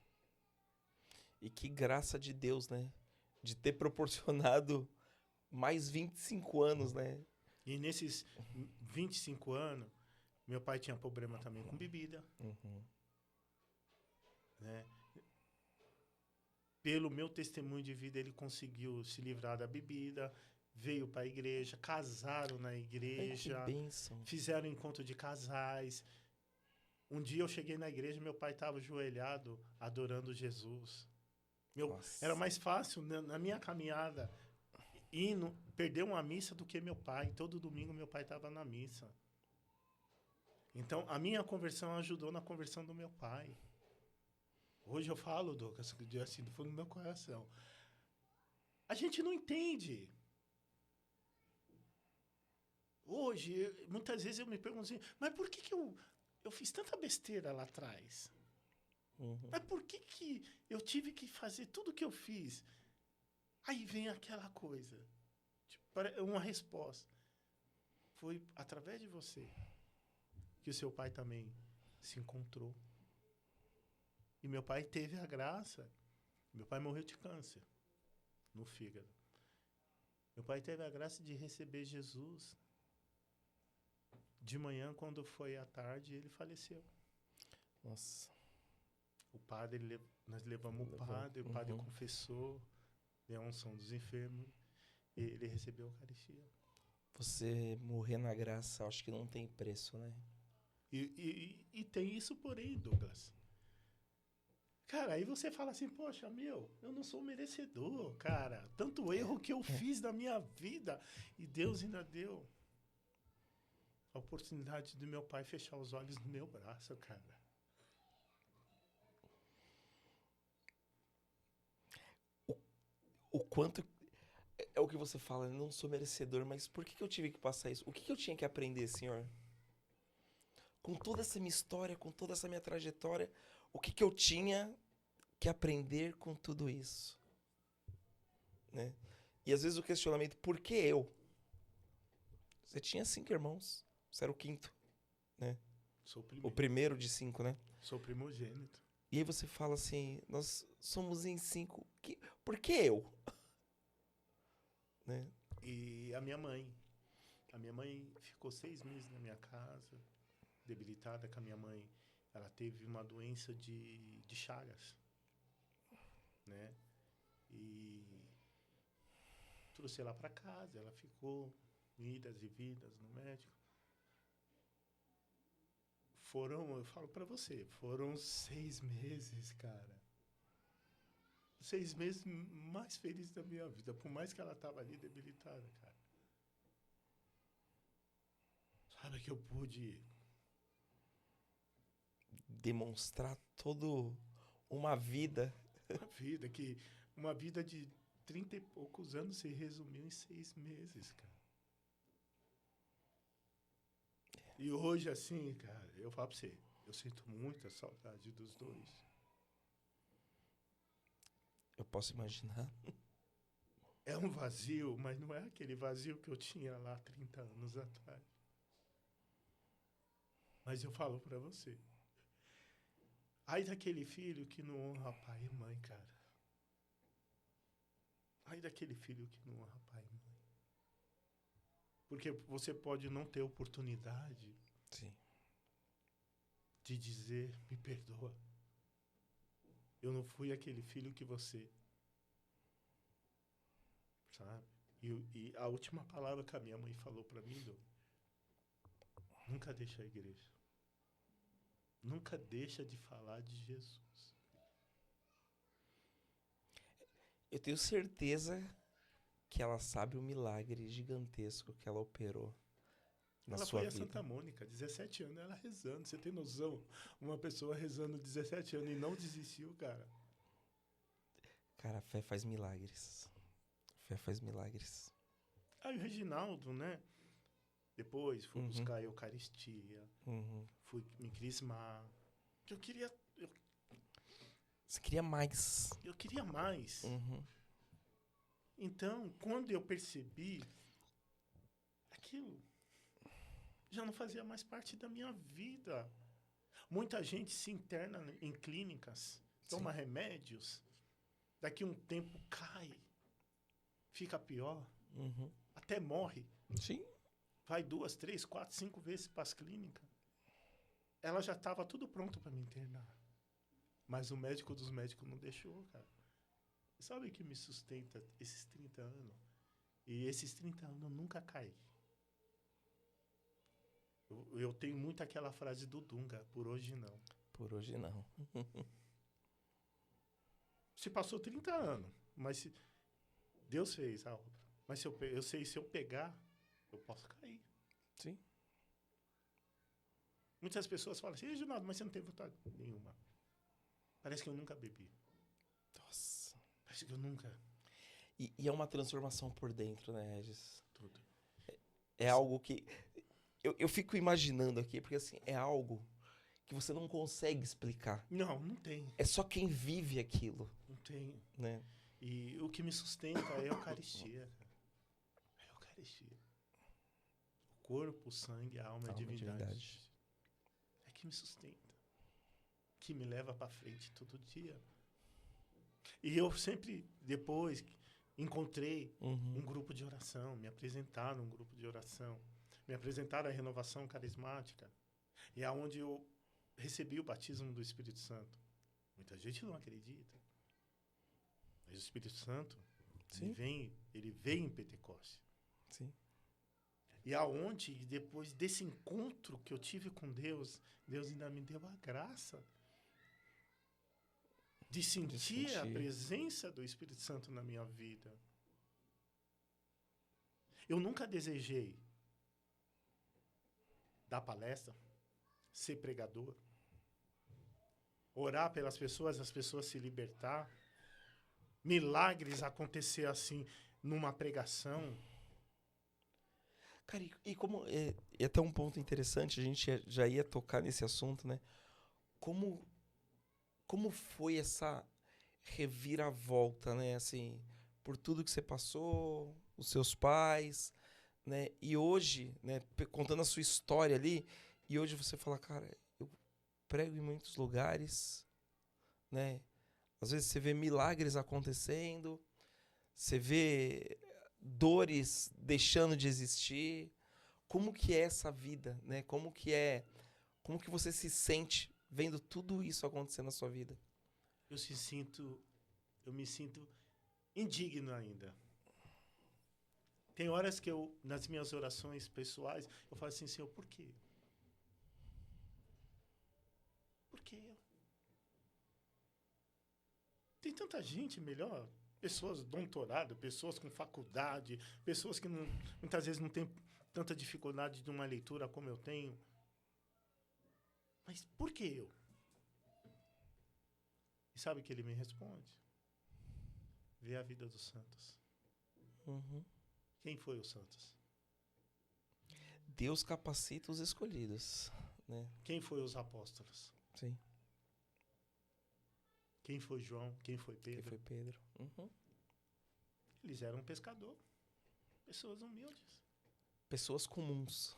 E que graça de Deus, né? De ter proporcionado Mais 25 anos, né? E nesses 25 anos, meu pai tinha problema também com bebida, Uhum. né? Pelo meu testemunho de vida, ele conseguiu se livrar da bebida, veio para a igreja, casaram na Ai, que igreja, bênção. fizeram encontro de casais. Um dia eu cheguei na igreja, meu pai estava ajoelhado, adorando Jesus. Era Nossa. mais fácil na minha caminhada perder uma missa do que meu pai. Todo domingo meu pai estava na missa. Então, a minha conversão ajudou na conversão do meu pai. Hoje eu falo, Douglas, assim, do fundo do meu coração. A gente não entende. Hoje, muitas vezes eu me pergunto assim, mas por que eu fiz tanta besteira lá atrás? Uhum. Mas por que eu tive que fazer tudo o que eu fiz? Aí vem aquela coisa, tipo, uma resposta. Foi através de você que o seu pai também se encontrou. E meu pai teve a graça. Meu pai morreu de câncer no fígado. Meu pai teve a graça de receber Jesus. De manhã, quando foi à tarde, ele faleceu. Nossa. O padre, nós levamos o padre Uhum. confessou, deu a unção dos enfermos, e ele recebeu a Eucaristia. Você morrer na graça, acho que não tem preço, né? E tem isso porém, Douglas. Cara, aí você fala assim, poxa, eu não sou merecedor, cara. Tanto erro que eu fiz na minha vida, e Deus ainda deu a oportunidade do meu pai fechar os olhos no meu braço, cara. O quanto. É o que você fala, eu não sou merecedor, mas por que eu tive que passar isso? O que eu tinha que aprender, senhor? Com toda essa minha história, com toda essa minha trajetória, o que eu tinha que aprender com tudo isso? Né? E às vezes o questionamento, por que eu? Você tinha 5 irmãos, você era o quinto, né? Sou O primeiro de 5, né? Sou primogênito. E aí você fala assim, nós somos em 5, por que eu? Né? E a minha mãe ficou 6 meses na minha casa, debilitada, que a minha mãe, ela teve uma doença de Chagas, né? E trouxe ela para casa, ela ficou idas e vidas no médico. Eu falo para você, foram 6 meses, cara. 6 meses mais felizes da minha vida, por mais que ela tava ali debilitada, cara. Sabe que eu pude Demonstrar todo uma vida. uma vida de 30 e poucos anos se resumiu em 6 meses, cara. E hoje, assim, cara, eu falo pra você, eu sinto muita saudade dos dois. Eu posso imaginar. É um vazio, mas não é aquele vazio que eu tinha lá 30 anos atrás. Mas eu falo pra você, ai daquele filho que não honra pai e mãe, cara. Ai daquele filho que não honra pai e mãe. Porque você pode não ter oportunidade Sim. de dizer, me perdoa. Eu não fui aquele filho que você... Sabe? E a última palavra que a minha mãe falou para mim, nunca deixa a igreja. Nunca deixa de falar de Jesus. Eu tenho certeza que ela sabe o milagre gigantesco que ela operou na Ela sua foi a vida. Santa Mônica, 17 anos, ela rezando. Você tem noção? Uma pessoa rezando 17 anos e não desistiu, cara. Cara, a fé faz milagres. A fé faz milagres. Aí o Reginaldo, né? Depois fui buscar a Eucaristia, fui me crismar. Eu queria Você queria mais. Eu queria mais. Então, quando eu percebi, aquilo já não fazia mais parte da minha vida. Muita gente se interna em clínicas, toma remédios, daqui a um tempo cai, fica pior. Uhum. Até morre. Sim. Vai 2, 3, 4, 5 vezes para as clínicas. Ela já estava tudo pronto para me internar. Mas o médico dos médicos não deixou, cara. Sabe o que me sustenta esses 30 anos? E esses 30 anos eu nunca caí. Eu tenho muito aquela frase do Dunga, por hoje não. Por hoje não. Se passou 30 anos, mas Deus fez a obra. Mas eu sei, se eu pegar, eu posso cair. Sim. Muitas pessoas falam assim, Reginaldo, mas você não tem vontade nenhuma. Parece que eu nunca bebi. Nossa. Parece que eu nunca... E é uma transformação por dentro, né, Regis? Tudo. É algo que... Eu fico imaginando aqui, porque assim, é algo que você não consegue explicar. Não tem. É só quem vive aquilo, Não tem. né? E o que me sustenta é a Eucaristia. É a Eucaristia. O corpo, o sangue, a alma e a divindade. É que me sustenta. Que me leva para frente todo dia. E eu sempre, depois, encontrei um grupo de oração, me apresentaram um grupo de oração, me apresentaram a renovação carismática. E é onde eu recebi o batismo do Espírito Santo. Muita gente não acredita. Mas o Espírito Santo, ele vem em Pentecostes. Sim. E aonde, depois desse encontro que eu tive com Deus, Deus ainda me deu a graça de sentir a presença do Espírito Santo na minha vida. Eu nunca desejei dar palestra, ser pregador, orar pelas pessoas, as pessoas se libertar, milagres acontecer assim numa pregação. Cara, e como... É até um ponto interessante, a gente já ia tocar nesse assunto, né? Como foi essa reviravolta, né? Assim, por tudo que você passou, os seus pais, né? E hoje, né? Contando a sua história ali, e hoje você fala, cara, eu prego em muitos lugares, né? Às vezes você vê milagres acontecendo, você vê dores deixando de existir. Como que é essa vida, né? Como que você se sente vendo tudo isso acontecer na sua vida? Eu me sinto indigno ainda. Tem horas que nas minhas orações pessoais, eu falo assim, Senhor, por quê? Por que eu? Tem tanta gente melhor, pessoas doutorado, pessoas com faculdade, pessoas que muitas vezes não têm tanta dificuldade de uma leitura como eu tenho. Mas por que eu? E sabe o que ele me responde? Vê a vida dos santos. Quem foi os santos? Deus capacita os escolhidos, né? Quem foi os apóstolos? Sim. Quem foi João? Quem foi Pedro? Quem foi Pedro? Eles eram pescadores. Pessoas humildes. Pessoas comuns.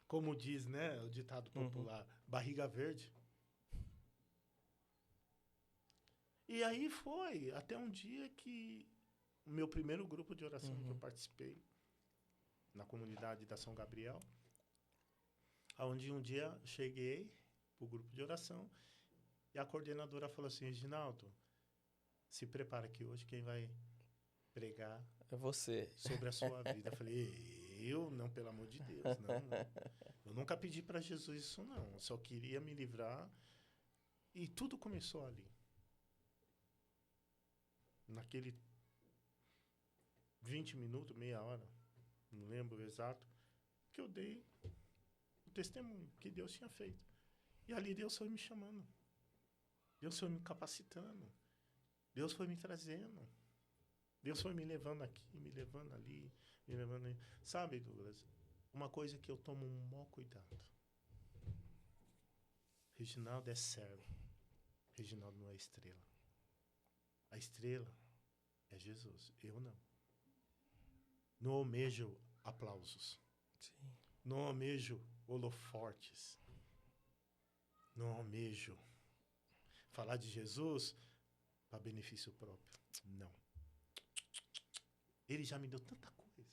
Como diz, né, o ditado popular, barriga verde. E aí foi até um dia que o meu primeiro grupo de oração que eu participei, na comunidade da São Gabriel, onde um dia cheguei para o grupo de oração e a coordenadora falou assim, Reginaldo, se prepara que hoje quem vai pregar é você sobre a sua vida. Eu falei, eu? Não, pelo amor de Deus, não. Eu nunca pedi para Jesus isso, não. Eu só queria me livrar. E tudo começou ali. Naquele 20 minutos, meia hora, não lembro o exato, que eu dei o testemunho que Deus tinha feito. E ali Deus foi me chamando. Deus foi me capacitando. Deus foi me trazendo. Deus foi me levando aqui, me levando ali, me levando ali. Sabe, Douglas, uma coisa que eu tomo um maior cuidado. Reginaldo é servo. Reginaldo não é estrela. A estrela é Jesus. Eu não. Não almejo aplausos. Sim. Não almejo holofortes. Não almejo falar de Jesus para benefício próprio. Não. Ele já me deu tanta coisa.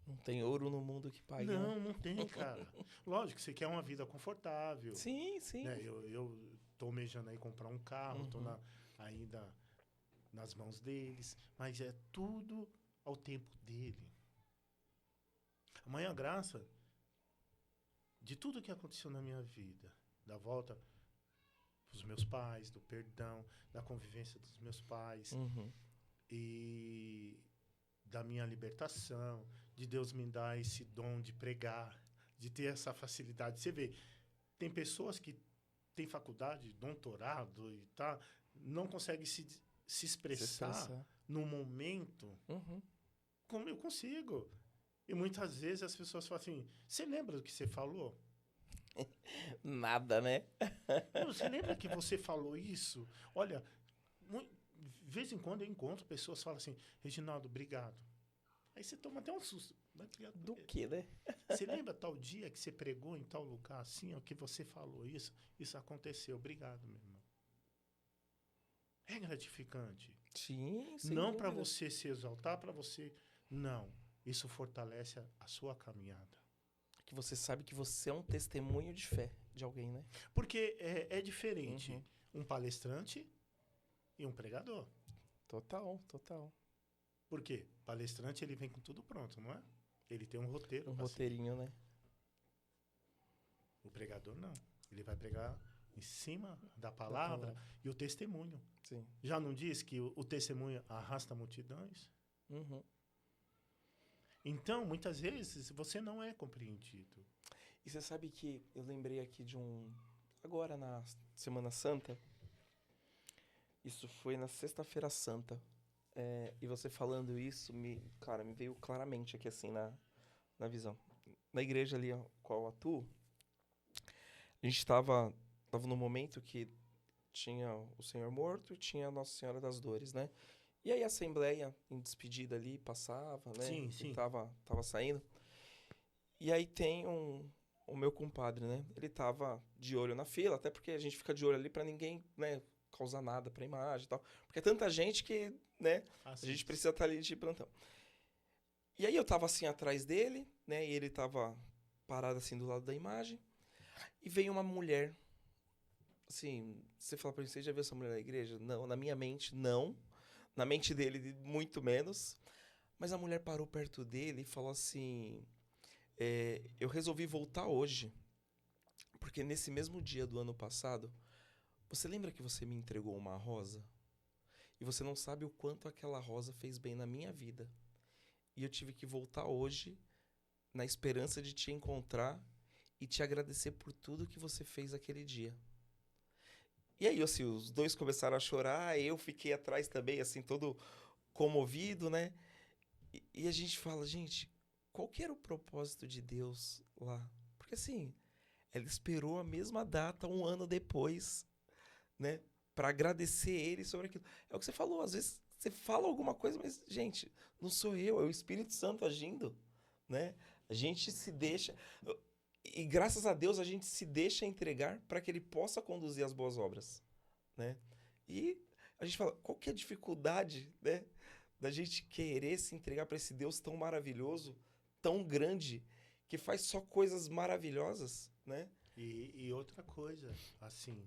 Não tem ouro no mundo que pague. Não, não tem, cara. Lógico, você quer uma vida confortável. Sim, sim. Né? Eu tô almejando aí comprar um carro, tô ainda nas mãos deles, mas é tudo ao tempo dele. A maior graça de tudo que aconteceu na minha vida, da volta dos meus pais, do perdão, da convivência dos meus pais e da minha libertação, de Deus me dar esse dom de pregar, de ter essa facilidade. Você vê, tem pessoas que têm faculdade, doutorado e tá, não conseguem se expressar no momento como eu consigo. E muitas vezes as pessoas falam assim, você lembra do que você falou? Nada, né? Você lembra que você falou isso? Olha, de vez em quando eu encontro pessoas que falam assim, Reginaldo, obrigado. Aí você toma até um susto. Do que, né? Você lembra tal dia que você pregou em tal lugar assim, ó, que você falou isso? Isso aconteceu. Obrigado, meu irmão. É gratificante. Sim, não para você se exaltar, para você... Não. Isso fortalece a sua caminhada. Que você sabe que você é um testemunho de fé de alguém, né? Porque é diferente um palestrante e um pregador. Total, total. Por quê? Palestrante, ele vem com tudo pronto, não é? Ele tem um roteiro. Um roteirinho, né? O pregador, não. Ele vai pregar em cima da palavra e o testemunho. Sim. Já não diz que o testemunho arrasta multidões? Então, muitas vezes, você não é compreendido. E você sabe que eu lembrei aqui de agora na Semana Santa. Isso foi na Sexta-feira Santa. E você falando isso, me veio claramente aqui assim na visão. Na igreja ali, a qual eu atuo, a gente estava num momento que tinha o Senhor morto e tinha a Nossa Senhora das Dores, né? E aí a assembleia, em despedida ali, passava, né? Sim, sim. E tava saindo. E aí tem o meu compadre, né? Ele tava de olho na fila, até porque a gente fica de olho ali pra ninguém, né, causar nada pra imagem e tal. Porque é tanta gente que, né, a gente precisa estar ali de plantão. E aí eu tava assim atrás dele, né? E ele tava parado assim do lado da imagem. E veio uma mulher. Assim, você fala pra mim, você já viu essa mulher na igreja? Não, na minha mente, não. Na mente dele, muito menos. Mas a mulher parou perto dele e falou assim... eu resolvi voltar hoje. Porque nesse mesmo dia do ano passado, você lembra que você me entregou uma rosa? E você não sabe o quanto aquela rosa fez bem na minha vida. E eu tive que voltar hoje na esperança de te encontrar e te agradecer por tudo que você fez aquele dia. E aí, assim, os dois começaram a chorar, eu fiquei atrás também, assim, todo comovido, né? E a gente fala, gente, qual que era o propósito de Deus lá? Porque, assim, ela esperou a mesma data, um ano depois, né? Pra agradecer ele sobre aquilo. É o que você falou, às vezes você fala alguma coisa, mas, gente, não sou eu, é o Espírito Santo agindo, né? A gente se deixa... E graças a Deus a gente se deixa entregar para que ele possa conduzir as boas obras, né? E a gente fala, qual que é a dificuldade, né, da gente querer se entregar para esse Deus tão maravilhoso, tão grande, que faz só coisas maravilhosas, né? E outra coisa, assim,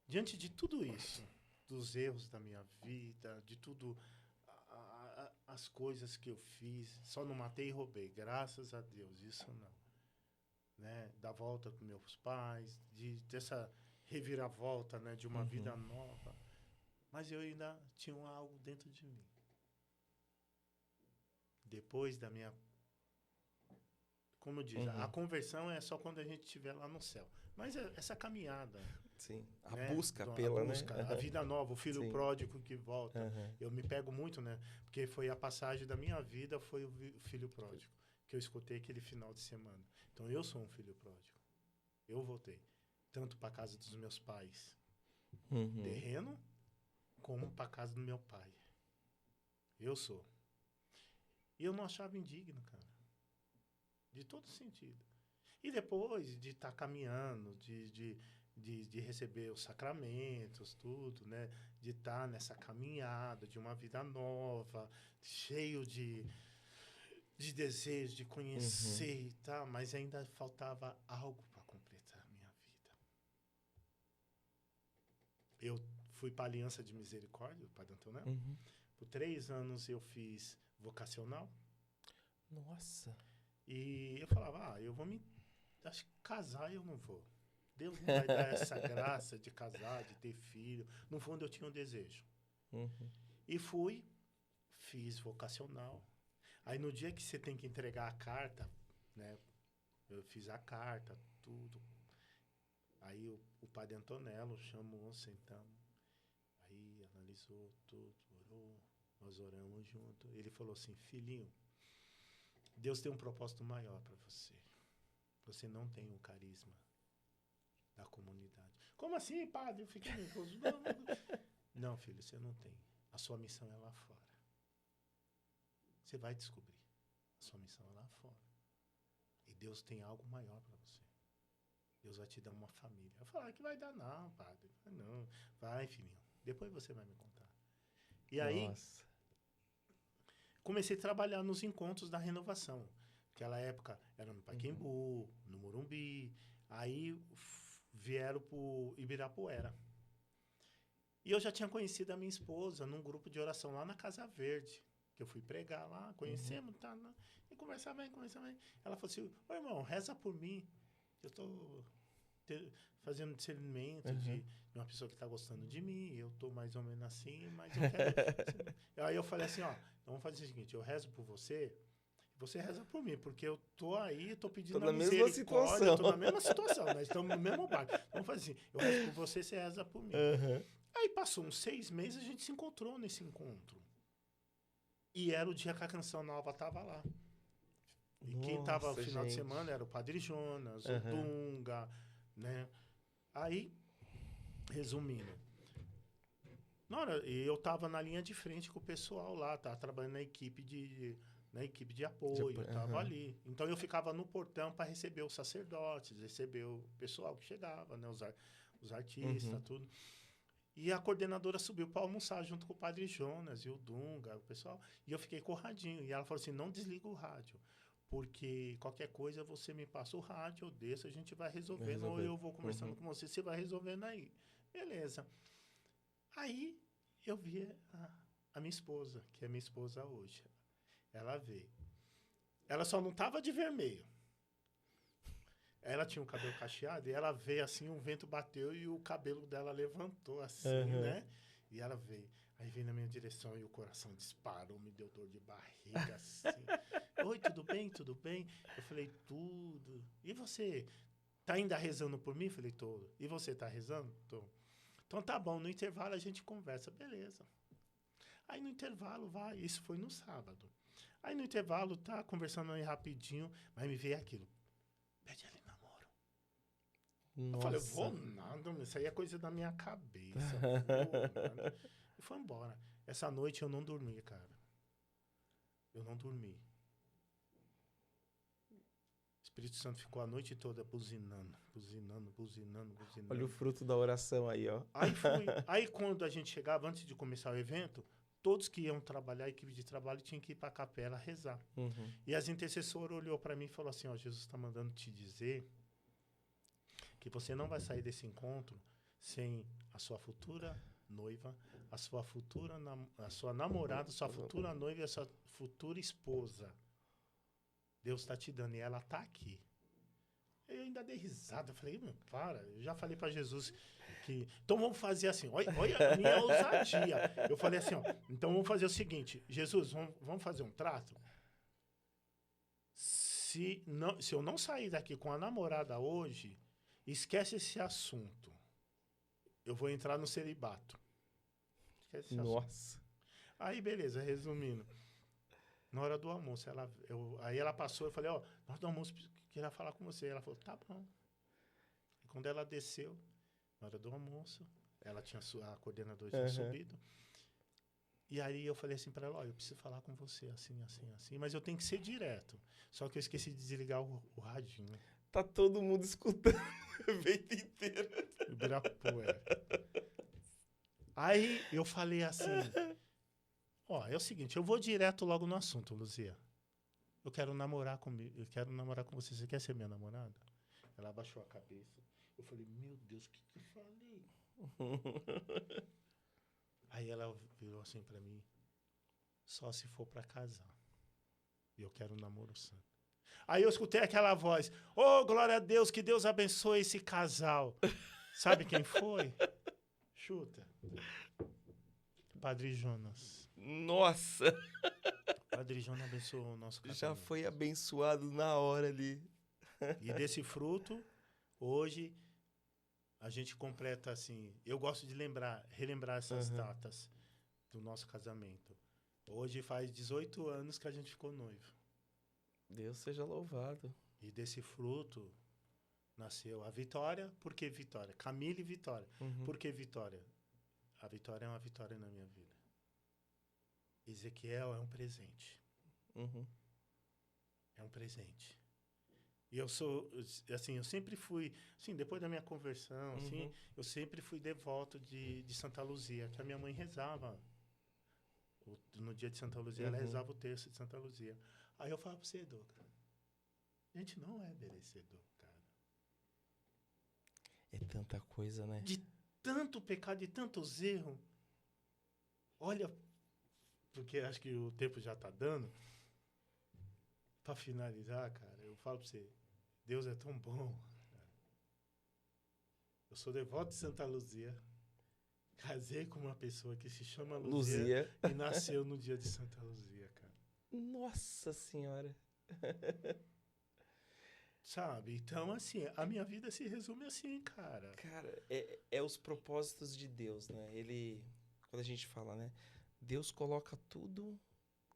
diante de tudo isso, dos erros da minha vida, de tudo, as coisas que eu fiz, só não matei e roubei, graças a Deus, isso não. Né, da volta com meus pais, dessa reviravolta, né, de uma vida nova. Mas eu ainda tinha algo dentro de mim. Depois da minha... Como eu disse, a conversão é só quando a gente estiver lá no céu. Mas essa caminhada... Sim, né, busca a pela, busca, né? A vida nova, o filho Sim. pródigo que volta. Eu me pego muito, né? Porque foi a passagem da minha vida, foi o filho pródigo. Que eu escutei aquele final de semana. Então, eu sou um filho pródigo. Eu voltei. Tanto para casa dos meus pais, terreno, como para casa do meu pai. Eu sou. E eu não achava indigno, cara. De todo sentido. E depois de estar caminhando, de receber os sacramentos, tudo, né? De estar nessa caminhada de uma vida nova, cheio de desejo de conhecer e tal, mas ainda faltava algo para completar a minha vida. Eu fui para a Aliança de Misericórdia, do Padre Antonel. Por 3 anos eu fiz vocacional. Nossa. E eu falava, eu vou acho que casar eu não vou. Deus não vai dar essa graça de casar, de ter filho. No fundo eu tinha um desejo. E fiz vocacional. Aí no dia que você tem que entregar a carta, né? Eu fiz a carta, tudo. Aí o Padre Antonello chamou, sentamos. Aí analisou tudo, orou. Nós oramos junto. Ele falou assim, filhinho, Deus tem um propósito maior para você. Você não tem o carisma da comunidade. Como assim, padre? Eu fiquei nervoso. Não, filho, você não tem. A sua missão é lá fora. Você vai descobrir. A sua missão é lá fora. E Deus tem algo maior para você. Deus vai te dar uma família. Eu falei, que vai dar não, padre. Não, vai, filhinho. Depois você vai me contar. E aí, comecei a trabalhar nos encontros da renovação. Naquela época era no Pacaembu, no Morumbi. Aí vieram para o Ibirapuera. E eu já tinha conhecido a minha esposa num grupo de oração lá na Casa Verde. Que eu fui pregar lá, conhecemos, tá, e conversava bem. Ela falou assim, ô irmão, reza por mim. Eu estou fazendo discernimento de uma pessoa que está gostando de mim. Eu estou mais ou menos assim, mas eu quero... Aí eu falei assim, então vamos fazer o seguinte, eu rezo por você... Você reza por mim, porque eu tô aí, tô pedindo a misericórdia, eu tô na mesma situação, nós estamos no mesmo barco. Vamos fazer assim, eu rezo por você, você reza por mim. Aí passou uns 6 meses, a gente se encontrou nesse encontro. E era o dia que a Canção Nova estava lá. E quem estava no final de semana era o Padre Jonas, o Dunga, né? Aí, resumindo, eu estava na linha de frente com o pessoal lá, tá trabalhando na equipe de apoio, eu estava ali. Então, eu ficava no portão para receber os sacerdotes, receber o pessoal que chegava, né? Os artistas, tudo. E a coordenadora subiu para almoçar junto com o Padre Jonas e o Dunga, o pessoal. E eu fiquei com o radinho. E ela falou assim, não desliga o rádio, porque qualquer coisa você me passa o rádio, eu desço, a gente vai resolvendo, ou eu vou conversando com você, você vai resolvendo aí. Beleza. Aí, eu vi a minha esposa, que é minha esposa hoje. Ela veio. Ela só não estava de vermelho. Ela tinha o cabelo cacheado e ela veio assim, um vento bateu e o cabelo dela levantou assim, né? E ela veio. Aí veio na minha direção e o coração disparou, me deu dor de barriga assim. Oi, tudo bem? Tudo bem? Eu falei, tudo. E você? Tá ainda rezando por mim? Eu falei, tô. E você tá rezando? Tô. Então tá bom, no intervalo a gente conversa. Beleza. Aí no intervalo vai, isso foi no sábado. Aí no intervalo, tá conversando aí rapidinho, mas me veio aquilo. Pede ele namoro. Nossa. Eu falei, eu vou nada, isso aí é coisa da minha cabeça. E foi embora. Essa noite eu não dormi, cara. Eu não dormi. O Espírito Santo ficou a noite toda buzinando. Olha o fruto da oração aí, ó. Aí quando a gente chegava, antes de começar o evento, todos que iam trabalhar, a equipe de trabalho, tinham que ir para a capela rezar. E as intercessoras olhou para mim e falou assim, Jesus está mandando te dizer que você não vai sair desse encontro sem a sua futura noiva, a sua namorada, a sua futura noiva e a sua futura esposa. Deus está te dando e ela está aqui. Eu ainda dei risada, eu falei, para, eu já falei para Jesus que... Então vamos fazer assim, olha a minha ousadia. Eu falei assim, então vamos fazer o seguinte, Jesus, vamos fazer um trato? Se eu não sair daqui com a namorada hoje, esquece esse assunto. Eu vou entrar no celibato. Esquece esse assunto. Aí beleza, resumindo. Na hora do almoço, aí ela passou, eu falei, na hora do almoço, queria falar com você. Ela falou, tá bom. E quando ela desceu, na hora do almoço, a coordenadora tinha subido. E aí eu falei assim para ela, eu preciso falar com você, assim, mas eu tenho que ser direto. Só que eu esqueci de desligar o radinho. Tá todo mundo escutando o evento inteiro. Ibirapuera. Aí eu falei assim, ó, é o seguinte, eu vou direto logo no assunto, Luzia. Eu quero namorar comigo, eu quero namorar com você. Você quer ser minha namorada? Ela abaixou a cabeça. Eu falei, meu Deus, o que eu falei? Aí ela virou assim pra mim, só se for pra casar. E eu quero um namoro santo. Aí eu escutei aquela voz, oh, glória a Deus, que Deus abençoe esse casal. Sabe quem foi? Chuta. Padre Jonas. Nossa! Padre Jonas abençoou o nosso casamento. Já foi abençoado na hora ali. E desse fruto, hoje, a gente completa assim. Eu gosto de relembrar essas datas do nosso casamento. Hoje faz 18 anos que a gente ficou noivo. Deus seja louvado. E desse fruto nasceu a Vitória. Por que Vitória? Camille e Vitória. Por que Vitória? A Vitória é uma vitória na minha vida. Ezequiel é um presente. É um presente. E eu sou, assim, eu sempre fui, assim, depois da minha conversão, assim, eu sempre fui devoto de Santa Luzia, que a minha mãe rezava. No dia de Santa Luzia, ela rezava o terço de Santa Luzia. Aí eu falo pra você, Douglas, a gente não é merecedor, cara. É tanta coisa, né? De tanto pecado, de tantos erros. Olha, porque acho que o tempo já tá dando. Pra finalizar, cara, eu falo pra você, Deus é tão bom. Eu sou devoto de Santa Luzia. Casei com uma pessoa que se chama Luzia. E nasceu no dia de Santa Luzia, cara. Nossa Senhora. Sabe? Então, assim, a minha vida se resume assim, cara. Cara, é os propósitos de Deus, né? Ele, quando a gente fala, né? Deus coloca tudo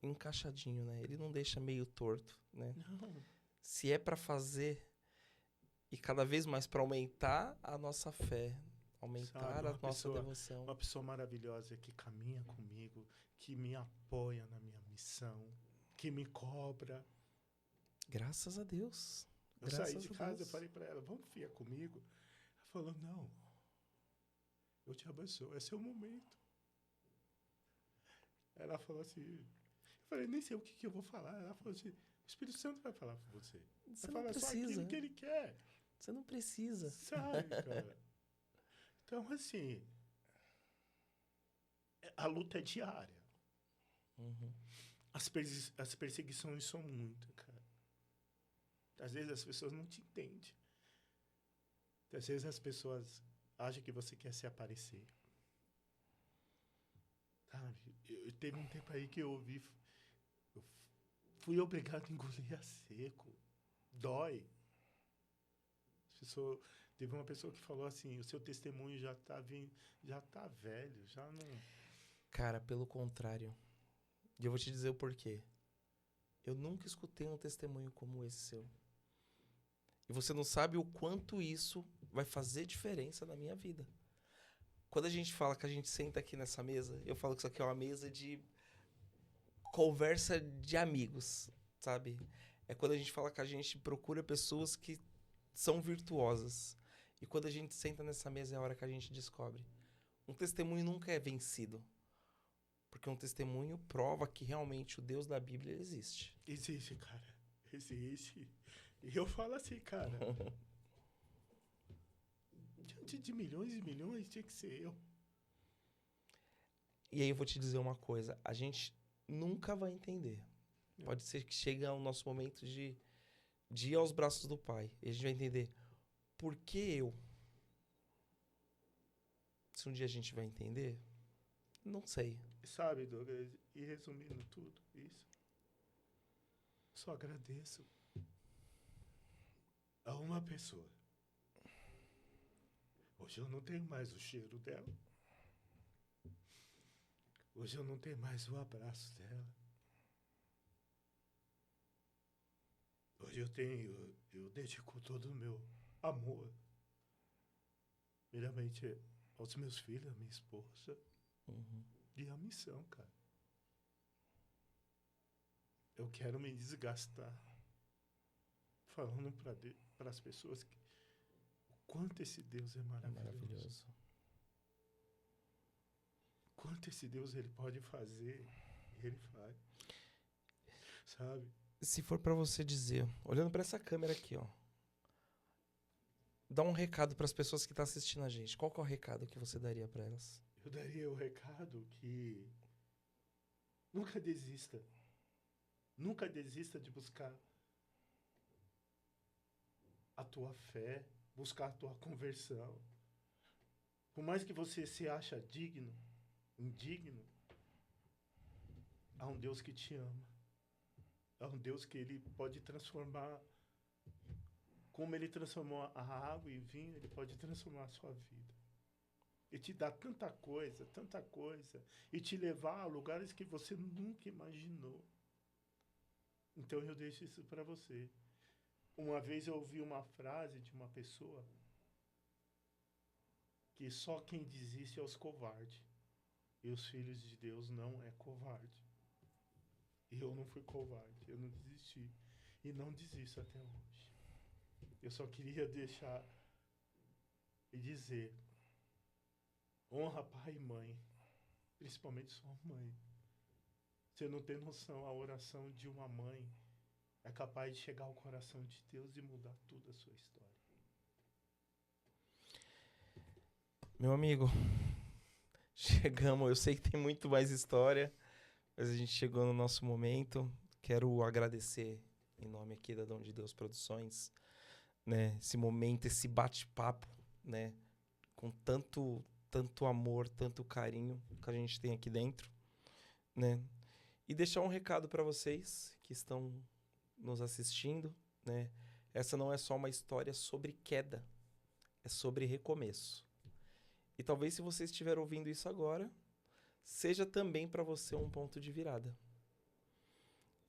encaixadinho, né? Ele não deixa meio torto, né? Não. Se é pra fazer e cada vez mais pra aumentar a nossa fé, aumentar Sabe, a nossa devoção. Uma pessoa maravilhosa que caminha comigo, que me apoia na minha missão, que me cobra. Graças a Deus. Eu saí de casa e falei pra ela, vamos fiar comigo? Ela falou, não. Eu te abençoo, é seu momento. Ela falou assim, eu falei, nem sei o que eu vou falar. Ela falou assim, o Espírito Santo vai falar com você. Você vai não falar só precisa. aquilo que ele quer. Você não precisa. Sabe, cara? Então, assim, a luta é diária. As perseguições são muitas, cara. Às vezes as pessoas não te entendem. Às vezes as pessoas acham que você quer se aparecer. Sabe? Teve um tempo aí que eu fui obrigado a engolir a seco. Dói. Teve uma pessoa que falou assim, o seu testemunho já tá velho, já não... Cara, pelo contrário. E eu vou te dizer o porquê. Eu nunca escutei um testemunho como esse seu. E você não sabe o quanto isso vai fazer diferença na minha vida. Quando a gente fala que a gente senta aqui nessa mesa, eu falo que isso aqui é uma mesa de conversa de amigos, sabe? É quando a gente fala que a gente procura pessoas que são virtuosas. E quando a gente senta nessa mesa é a hora que a gente descobre. Um testemunho nunca é vencido. Porque um testemunho prova que realmente o Deus da Bíblia existe. Existe, cara. Existe. E eu falo assim, cara. Diante de milhões e milhões, tinha que ser eu. E aí eu vou te dizer uma coisa. A gente nunca vai entender. Pode ser que chegue o nosso momento de ir aos braços do Pai. E a gente vai entender por que eu. Se um dia a gente vai entender, não sei. Sabe, Douglas, e resumindo tudo isso, só agradeço a uma pessoa. Hoje eu não tenho mais o cheiro dela. Hoje eu não tenho mais o abraço dela. Hoje eu dedico todo o meu amor, primeiramente aos meus filhos, à minha esposa, e à missão, cara. Eu quero me desgastar falando para as pessoas o quanto esse Deus é maravilhoso. O quanto esse Deus ele pode fazer, ele faz. Sabe? Se for para você dizer, olhando para essa câmera aqui, ó, dá um recado para as pessoas que estão assistindo a gente. Qual que é o recado que você daria para elas? Eu daria o recado que nunca desista. Nunca desista de buscar a tua fé, buscar a tua conversão. Por mais que você se acha indigno, há um Deus que te ama. Há um Deus que ele pode transformar, como ele transformou a água em vinho, ele pode transformar a sua vida. E te dar tanta coisa, e te levar a lugares que você nunca imaginou. Então eu deixo isso para você. Uma vez eu ouvi uma frase de uma pessoa que só quem desiste é os covardes. E os filhos de Deus não é covarde. E eu não fui covarde, eu não desisti. E não desisto até hoje. Eu só queria deixar e dizer: honra pai e mãe, principalmente sua mãe. Você não tem noção, a oração de uma mãe é capaz de chegar ao coração de Deus e mudar toda a sua história. Meu amigo, chegamos. Eu sei que tem muito mais história, mas a gente chegou no nosso momento. Quero agradecer em nome aqui da Dom de Deus Produções, né, esse momento, esse bate-papo, né, com tanto amor, tanto carinho que a gente tem aqui dentro, né? E deixar um recado para vocês que estão nos assistindo, né? Essa não é só uma história sobre queda, é sobre recomeço. E talvez se você estiver ouvindo isso agora, seja também para você um ponto de virada.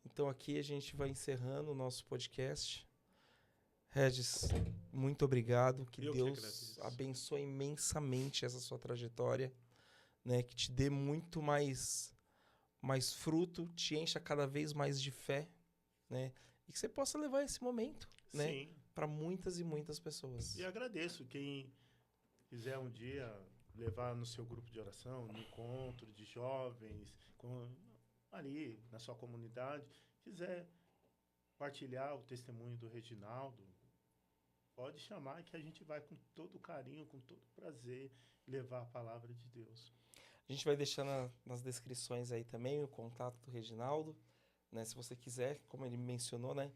Então aqui a gente vai encerrando o nosso podcast. Regis, muito obrigado. Que Deus abençoe imensamente essa sua trajetória, né? Que te dê muito mais fruto, te encha cada vez mais de fé, né? E que você possa levar esse momento, né, para muitas e muitas pessoas. E agradeço quem quiser um dia levar no seu grupo de oração, no encontro de jovens, ali na sua comunidade, quiser partilhar o testemunho do Reginaldo, pode chamar que a gente vai com todo carinho, com todo prazer, levar a palavra de Deus. A gente vai deixar nas descrições aí também o contato do Reginaldo, né? Se você quiser, como ele mencionou, né?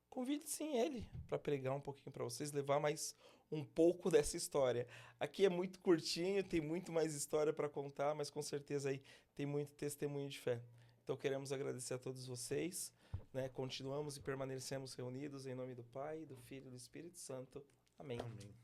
Convide sim ele para pregar um pouquinho para vocês, levar mais um pouco dessa história. Aqui é muito curtinho, tem muito mais história para contar, mas com certeza aí tem muito testemunho de fé. Então queremos agradecer a todos vocês, né? Continuamos e permanecemos reunidos em nome do Pai, do Filho e do Espírito Santo. Amém. Amém.